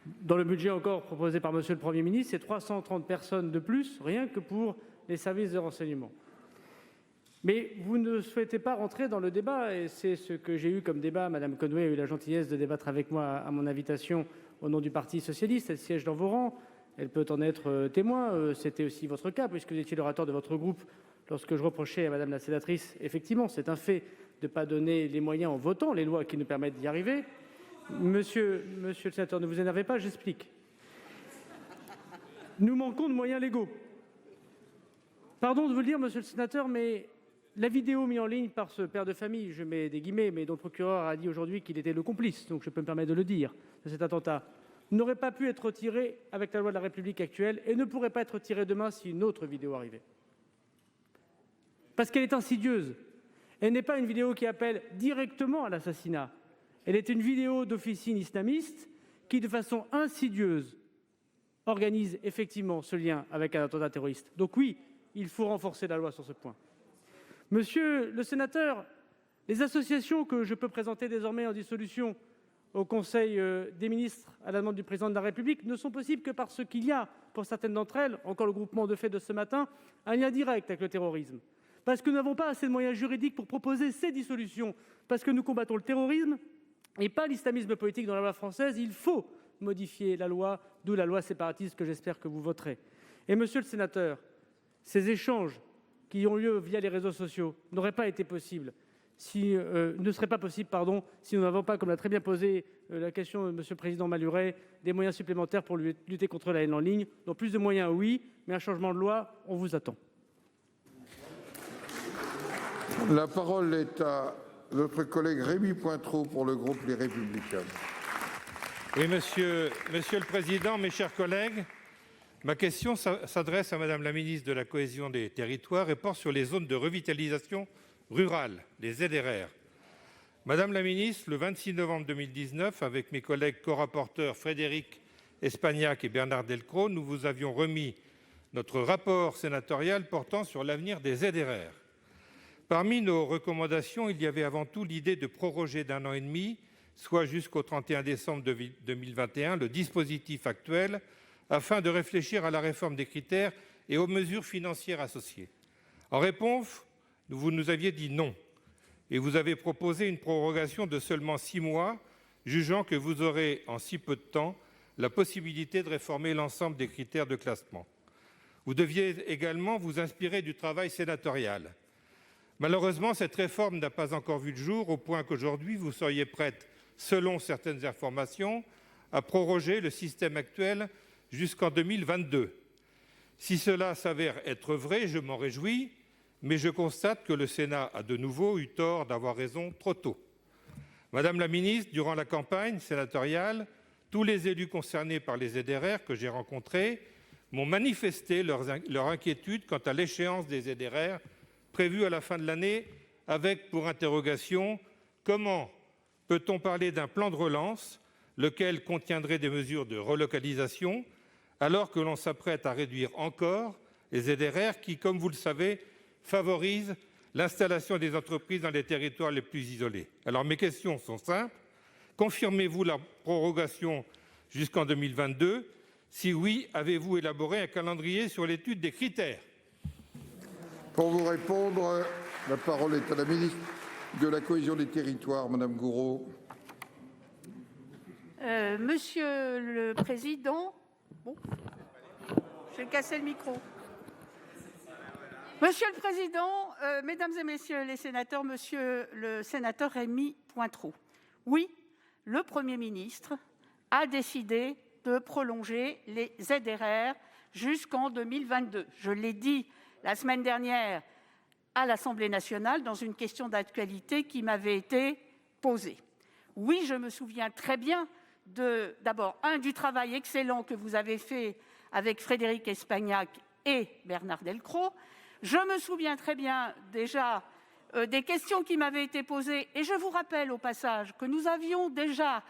Dans le budget encore proposé par Monsieur le Premier ministre, c'est 330 personnes de plus, rien que pour les services de renseignement. Mais vous ne souhaitez pas rentrer dans le débat, et c'est ce que j'ai eu comme débat. Madame Conway a eu la gentillesse de débattre avec moi à mon invitation au nom du Parti socialiste. Elle siège dans vos rangs, elle peut en être témoin. C'était aussi votre cas, puisque vous étiez l'orateur de votre groupe lorsque je reprochais à Madame la sénatrice, effectivement, c'est un fait, de ne pas donner les moyens en votant les lois qui nous permettent d'y arriver. Monsieur le sénateur, ne vous énervez pas, j'explique. Nous manquons de moyens légaux. Pardon de vous le dire, monsieur le sénateur, mais la vidéo mise en ligne par ce père de famille, je mets des guillemets, mais dont le procureur a dit aujourd'hui qu'il était le complice, donc je peux me permettre de le dire, de cet attentat, n'aurait pas pu être retiré avec la loi de la République actuelle et ne pourrait pas être retiré demain si une autre vidéo arrivait. Parce qu'elle est insidieuse. Elle n'est pas une vidéo qui appelle directement à l'assassinat. Elle est une vidéo d'officine islamiste qui, de façon insidieuse, organise effectivement ce lien avec un attentat terroriste. Donc oui, il faut renforcer la loi sur ce point. Monsieur le sénateur, les associations que je peux présenter désormais en dissolution au Conseil des ministres à la demande du Président de la République ne sont possibles que parce qu'il y a, pour certaines d'entre elles, encore le groupement de fait de ce matin, un lien direct avec le terrorisme. Parce que nous n'avons pas assez de moyens juridiques pour proposer ces dissolutions, parce que nous combattons le terrorisme et pas l'islamisme politique dans la loi française. Il faut modifier la loi, d'où la loi séparatiste que j'espère que vous voterez. Et monsieur le sénateur, ces échanges qui ont lieu via les réseaux sociaux n'auraient pas été possibles ne seraient pas possibles si nous n'avons pas, comme l'a très bien posé la question de monsieur le président Maluret, des moyens supplémentaires pour lutter contre la haine en ligne. Donc plus de moyens, oui, mais un changement de loi, on vous attend. La parole est à notre collègue Rémy Pointereau pour le groupe Les Républicains. Oui, monsieur le président, mes chers collègues, ma question s'adresse à Madame la ministre de la Cohésion des Territoires et porte sur les zones de revitalisation rurale, les ZRR. Madame la ministre, le 26 novembre 2019, avec mes collègues co-rapporteurs Frédéric Espagnac et Bernard Delcros, nous vous avions remis notre rapport sénatorial portant sur l'avenir des ZRR. Parmi nos recommandations, il y avait avant tout l'idée de proroger d'1 an et demi, soit jusqu'au 31 décembre 2021, le dispositif actuel, afin de réfléchir à la réforme des critères et aux mesures financières associées. En réponse, vous nous aviez dit non, et vous avez proposé une prorogation de seulement 6 mois, jugeant que vous aurez, en si peu de temps, la possibilité de réformer l'ensemble des critères de classement. Vous deviez également vous inspirer du travail sénatorial. Malheureusement, cette réforme n'a pas encore vu le jour, au point qu'aujourd'hui, vous seriez prête, selon certaines informations, à proroger le système actuel jusqu'en 2022. Si cela s'avère être vrai, je m'en réjouis, mais je constate que le Sénat a de nouveau eu tort d'avoir raison trop tôt. Madame la ministre, durant la campagne sénatoriale, tous les élus concernés par les ZRR que j'ai rencontrés m'ont manifesté leur inquiétude quant à l'échéance des ZRR prévue à la fin de l'année, avec pour interrogation « Comment peut-on parler d'un plan de relance, lequel contiendrait des mesures de relocalisation, alors que l'on s'apprête à réduire encore les ZRR qui, comme vous le savez, favorisent l'installation des entreprises dans les territoires les plus isolés. Alors mes questions sont simples. Confirmez-vous la prorogation jusqu'en 2022 ? Si oui, avez-vous élaboré un calendrier sur l'étude des critères ? Pour vous répondre, la parole est à la ministre de la Cohésion des Territoires, Madame Gourault. Monsieur le Président, j'ai cassé le micro. Monsieur le Président, Mesdames et Messieurs les sénateurs, Monsieur le sénateur Rémy Pointereau, oui, le Premier ministre a décidé de prolonger les ZRR jusqu'en 2022. Je l'ai dit la semaine dernière à l'Assemblée nationale dans une question d'actualité qui m'avait été posée. Oui, je me souviens très bien d'abord, du travail excellent que vous avez fait avec Frédéric Espagnac et Bernard Delcros. Je me souviens très bien déjà des questions qui m'avaient été posées. Et je vous rappelle au passage que nous avions déjà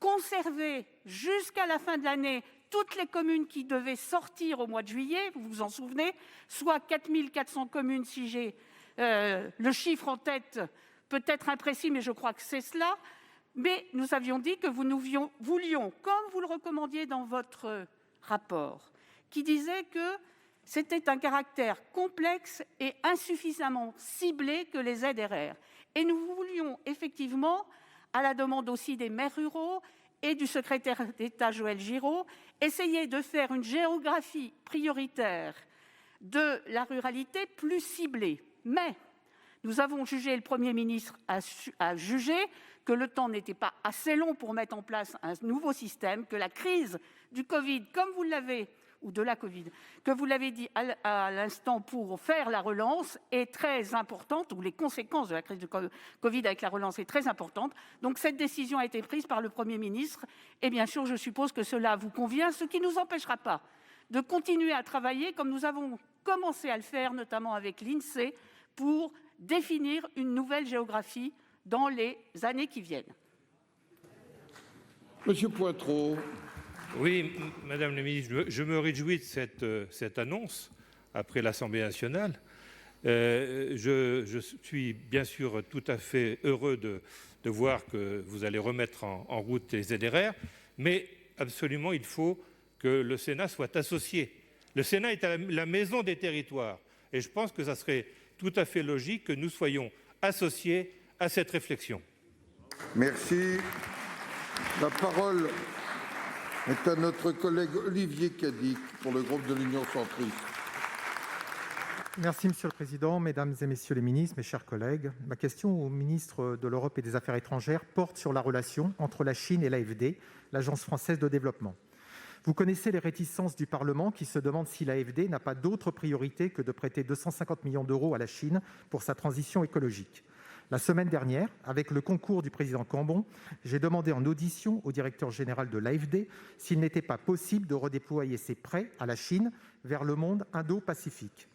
conservé jusqu'à la fin de l'année toutes les communes qui devaient sortir au mois de juillet, vous vous en souvenez, soit 4 400 communes si j'ai le chiffre en tête, peut-être imprécis, mais je crois que c'est cela. Mais nous avions dit que nous voulions, comme vous le recommandiez dans votre rapport, qui disait que c'était un caractère complexe et insuffisamment ciblé que les ZRR. Et nous voulions effectivement, à la demande aussi des maires ruraux et du secrétaire d'État Joël Giraud, essayer de faire une géographie prioritaire de la ruralité plus ciblée. Mais nous avons jugé, le Premier ministre a jugé que le temps n'était pas assez long pour mettre en place un nouveau système, que la crise du Covid, comme vous l'avez, ou de la Covid, que vous l'avez dit à l'instant pour faire la relance, est très importante, ou les conséquences de la crise du Covid avec la relance est très importante. Donc cette décision a été prise par le Premier ministre, et bien sûr, je suppose que cela vous convient, ce qui ne nous empêchera pas de continuer à travailler comme nous avons commencé à le faire, notamment avec l'INSEE, pour définir une nouvelle géographie dans les années qui viennent. Monsieur Pointereau. Oui, Madame la ministre, je me réjouis de cette annonce après l'Assemblée nationale. Je suis bien sûr tout à fait heureux de voir que vous allez remettre en route les ZRR, mais absolument il faut que le Sénat soit associé. Le Sénat est la maison des territoires et je pense que ça serait tout à fait logique que nous soyons associés à cette réflexion. Merci. La parole est à notre collègue Olivier Cadic pour le groupe de l'Union centriste. Merci Monsieur le Président, Mesdames et Messieurs les ministres, mes chers collègues. Ma question au ministre de l'Europe et des Affaires étrangères porte sur la relation entre la Chine et l'AFD, l'Agence française de développement. Vous connaissez les réticences du Parlement qui se demande si l'AFD n'a pas d'autre priorité que de prêter 250 millions d'euros à la Chine pour sa transition écologique. La semaine dernière, avec le concours du président Cambon, j'ai demandé en audition au directeur général de l'AFD s'il n'était pas possible de redéployer ses prêts à la Chine vers le monde Indo-Pacifique,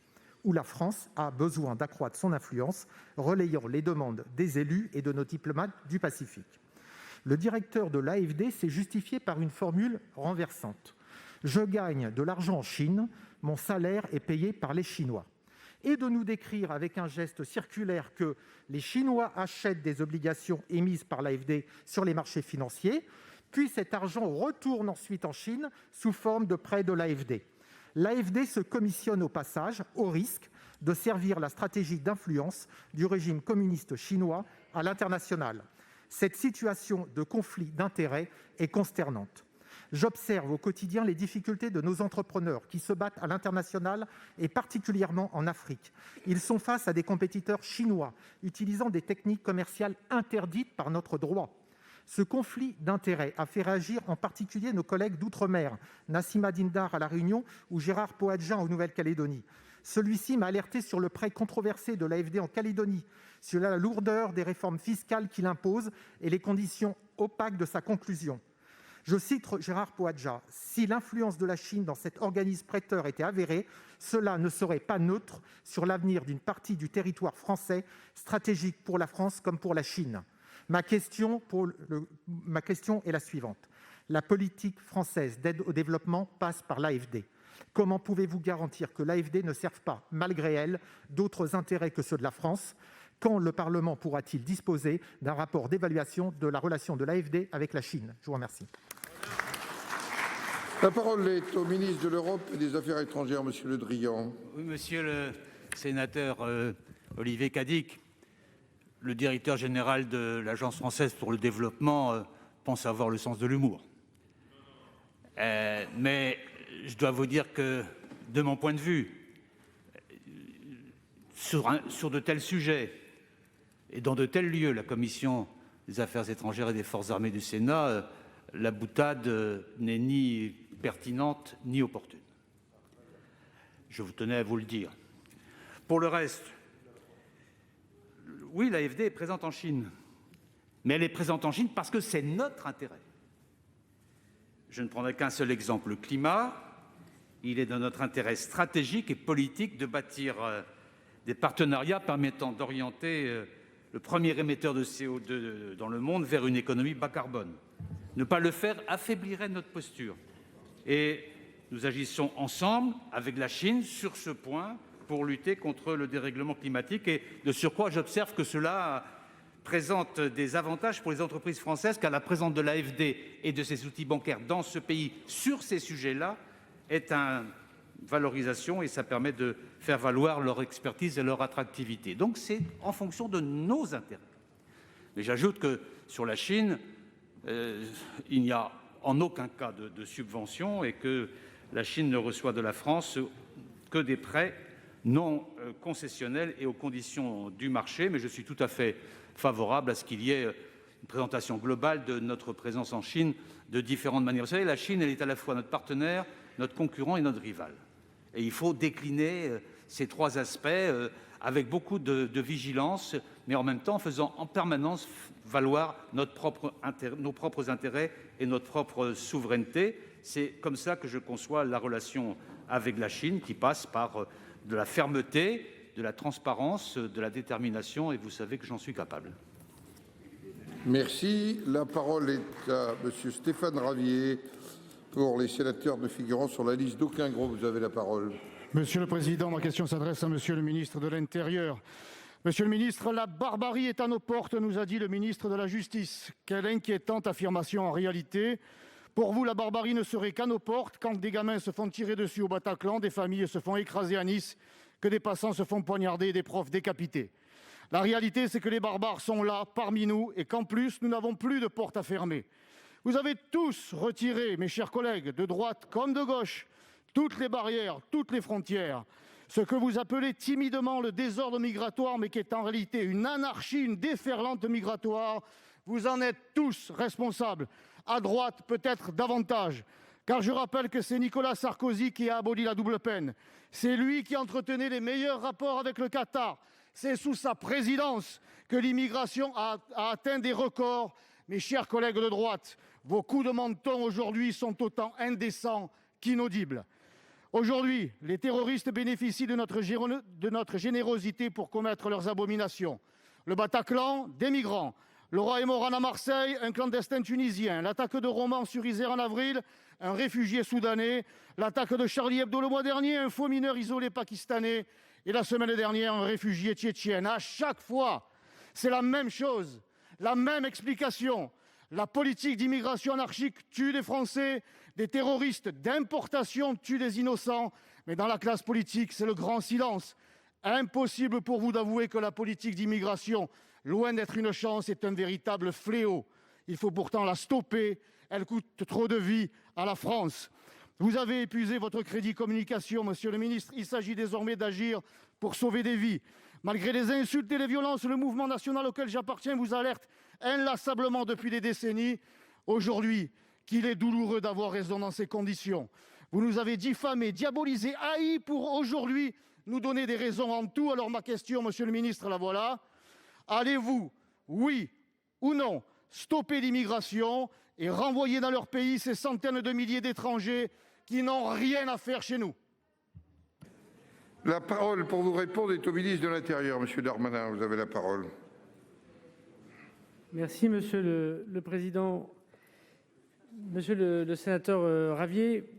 où la France a besoin d'accroître son influence, relayant les demandes des élus et de nos diplomates du Pacifique. Le directeur de l'AFD s'est justifié par une formule renversante. « Je gagne de l'argent en Chine, mon salaire est payé par les Chinois ». Et de nous décrire avec un geste circulaire que les Chinois achètent des obligations émises par l'AFD sur les marchés financiers, puis cet argent retourne ensuite en Chine sous forme de prêts de l'AFD. L'AFD se commissionne au passage, au risque de servir la stratégie d'influence du régime communiste chinois à l'international. Cette situation de conflit d'intérêts est consternante. J'observe au quotidien les difficultés de nos entrepreneurs qui se battent à l'international et particulièrement en Afrique. Ils sont face à des compétiteurs chinois utilisant des techniques commerciales interdites par notre droit. Ce conflit d'intérêts a fait réagir en particulier nos collègues d'outre-mer, Nassima Dindar à La Réunion ou Gérard Poadja en Nouvelle-Calédonie. Celui-ci m'a alerté sur le prêt controversé de l'AFD en Calédonie, sur la lourdeur des réformes fiscales qu'il impose et les conditions opaques de sa conclusion. Je cite Gérard Poadja, « Si l'influence de la Chine dans cet organisme prêteur était avérée, cela ne serait pas neutre sur l'avenir d'une partie du territoire français, stratégique pour la France comme pour la Chine. » Ma question est la suivante. La politique française d'aide au développement passe par l'AFD. Comment pouvez-vous garantir que l'AFD ne serve pas, malgré elle, d'autres intérêts que ceux de la France ? Quand le Parlement pourra-t-il disposer d'un rapport d'évaluation de la relation de l'AFD avec la Chine ? Je vous remercie. La parole est au ministre de l'Europe et des Affaires étrangères, Monsieur Le Drian. Oui, monsieur le sénateur Olivier Cadic, le directeur général de l'Agence française pour le développement pense avoir le sens de l'humour. Mais je dois vous dire que, de mon point de vue, sur de tels sujets et dans de tels lieux, la Commission des Affaires étrangères et des Forces armées du Sénat, la boutade n'est ni pertinente ni opportune. Je vous tenais à vous le dire. Pour le reste, oui, l'AFD est présente en Chine, mais elle est présente en Chine parce que c'est notre intérêt. Je ne prendrai qu'un seul exemple, le climat. Il est dans notre intérêt stratégique et politique de bâtir des partenariats permettant d'orienter le premier émetteur de CO2 dans le monde vers une économie bas carbone. Ne pas le faire affaiblirait notre posture. Et nous agissons ensemble avec la Chine sur ce point pour lutter contre le dérèglement climatique. Et de surcroît, j'observe que cela présente des avantages pour les entreprises françaises, car la présence de l'AFD et de ses outils bancaires dans ce pays sur ces sujets-là est une valorisation et ça permet de faire valoir leur expertise et leur attractivité. Donc c'est en fonction de nos intérêts. Mais j'ajoute que sur la Chine, il n'y a en aucun cas de subvention et que la Chine ne reçoit de la France que des prêts non concessionnels et aux conditions du marché. Mais je suis tout à fait favorable à ce qu'il y ait une présentation globale de notre présence en Chine de différentes manières. Vous savez, la Chine, elle est à la fois notre partenaire, notre concurrent et notre rival. Et il faut décliner ces trois aspects avec beaucoup de vigilance, mais en même temps en faisant en permanence valoir nos propres intérêts et notre propre souveraineté. C'est comme ça que je conçois la relation avec la Chine, qui passe par de la fermeté, de la transparence, de la détermination, et vous savez que j'en suis capable. Merci. La parole est à monsieur Stéphane Ravier pour les sénateurs ne figurant sur la liste d'aucun groupe. Vous avez la parole. Monsieur le Président, ma question s'adresse à monsieur le ministre de l'Intérieur. Monsieur le ministre, la barbarie est à nos portes, nous a dit le ministre de la Justice. Quelle inquiétante affirmation en réalité. Pour vous, la barbarie ne serait qu'à nos portes quand des gamins se font tirer dessus au Bataclan, des familles se font écraser à Nice, que des passants se font poignarder et des profs décapités. La réalité, c'est que les barbares sont là, parmi nous, et qu'en plus, nous n'avons plus de porte à fermer. Vous avez tous retiré, mes chers collègues, de droite comme de gauche, toutes les barrières, toutes les frontières. Ce que vous appelez timidement le désordre migratoire, mais qui est en réalité une anarchie, une déferlante migratoire, vous en êtes tous responsables. À droite, peut-être davantage. Car je rappelle que c'est Nicolas Sarkozy qui a aboli la double peine. C'est lui qui entretenait les meilleurs rapports avec le Qatar. C'est sous sa présidence que l'immigration a atteint des records. Mes chers collègues de droite, vos coups de menton aujourd'hui sont autant indécents qu'inaudibles. Aujourd'hui, les terroristes bénéficient de notre générosité pour commettre leurs abominations. Le Bataclan, des migrants. Laura et Morane à Marseille, un clandestin tunisien. L'attaque de Romans sur Isère en avril, un réfugié soudanais. L'attaque de Charlie Hebdo le mois dernier, un faux mineur isolé pakistanais. Et la semaine dernière, un réfugié tchétchène. À chaque fois, c'est la même chose, la même explication. La politique d'immigration anarchique tue des Français, des terroristes d'importation tuent des innocents. Mais dans la classe politique, c'est le grand silence. Impossible pour vous d'avouer que la politique d'immigration, loin d'être une chance, est un véritable fléau. Il faut pourtant la stopper. Elle coûte trop de vies à la France. Vous avez épuisé votre crédit communication, monsieur le ministre. Il s'agit désormais d'agir pour sauver des vies. Malgré les insultes et les violences, le mouvement national auquel j'appartiens vous alerte inlassablement depuis des décennies. Aujourd'hui, qu'il est douloureux d'avoir raison dans ces conditions. Vous nous avez diffamés, diabolisés, haïs pour aujourd'hui nous donner des raisons en tout. Alors ma question, monsieur le ministre, la voilà. Allez-vous, oui ou non, stopper l'immigration et renvoyer dans leur pays ces centaines de milliers d'étrangers qui n'ont rien à faire chez nous? La parole pour vous répondre est au ministre de l'Intérieur, monsieur Darmanin. Vous avez la parole. Merci, monsieur le président. Monsieur le sénateur Ravier,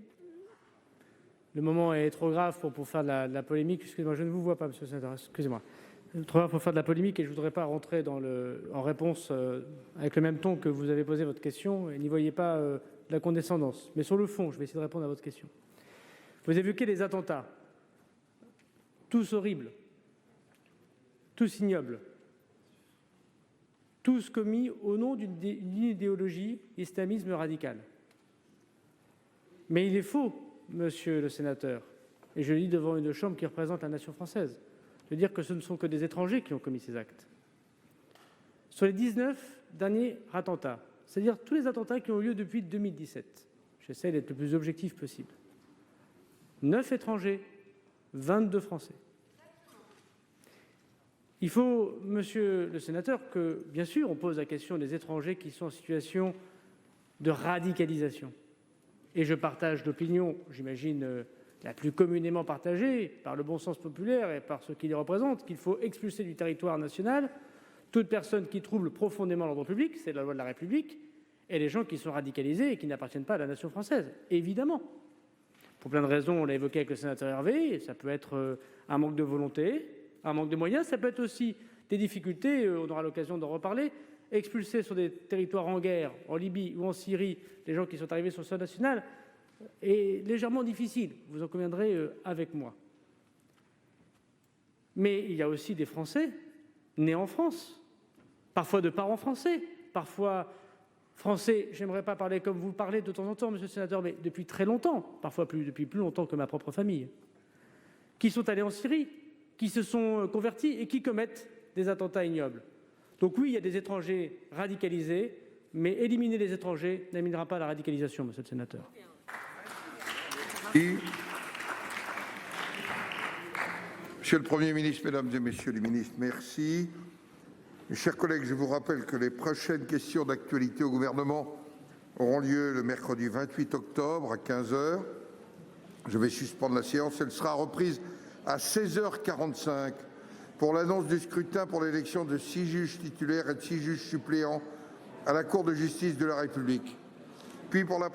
le moment est trop grave pour faire de la polémique. Excusez-moi, je ne vous vois pas, monsieur le sénateur. Excusez-moi. Trop grave pour faire de la polémique et je ne voudrais pas rentrer en réponse avec le même ton que vous avez posé votre question et n'y voyez pas de la condescendance. Mais sur le fond, je vais essayer de répondre à votre question. Vous évoquez les attentats. Tous horribles, tous ignobles, tous commis au nom d'une idéologie islamisme radical. Mais il est faux, monsieur le sénateur, et je le dis devant une chambre qui représente la nation française, de dire que ce ne sont que des étrangers qui ont commis ces actes. Sur les 19 derniers attentats, c'est-à-dire tous les attentats qui ont eu lieu depuis 2017, j'essaie d'être le plus objectif possible, 9 étrangers, 22 Français. Il faut, monsieur le sénateur, que, bien sûr, on pose la question des étrangers qui sont en situation de radicalisation. Et je partage l'opinion, j'imagine, la plus communément partagée par le bon sens populaire et par ceux qui les représentent, qu'il faut expulser du territoire national toute personne qui trouble profondément l'ordre public, c'est la loi de la République, et les gens qui sont radicalisés et qui n'appartiennent pas à la nation française, évidemment. Pour plein de raisons, on l'a évoqué avec le sénateur Hervé, ça peut être un manque de volonté, un manque de moyens, ça peut être aussi des difficultés, on aura l'occasion d'en reparler, expulser sur des territoires en guerre, en Libye ou en Syrie, les gens qui sont arrivés sur le sol national, est légèrement difficile, vous en conviendrez avec moi. Mais il y a aussi des Français nés en France, parfois de parents français, parfois français, j'aimerais pas parler comme vous parlez de temps en temps, monsieur le sénateur, mais depuis très longtemps, parfois depuis plus longtemps que ma propre famille, qui sont allés en Syrie, qui se sont convertis et qui commettent des attentats ignobles. Donc oui, il y a des étrangers radicalisés, mais éliminer les étrangers n'éliminera pas la radicalisation, monsieur le sénateur. Monsieur le Premier ministre, Mesdames et Messieurs les ministres, merci. Mes chers collègues, je vous rappelle que les prochaines questions d'actualité au gouvernement auront lieu le mercredi 28 octobre à 15 h. Je vais suspendre la séance. Elle sera reprise à 16h45 pour l'annonce du scrutin pour l'élection de 6 juges titulaires et de 6 juges suppléants à la Cour de justice de la République. Puis pour la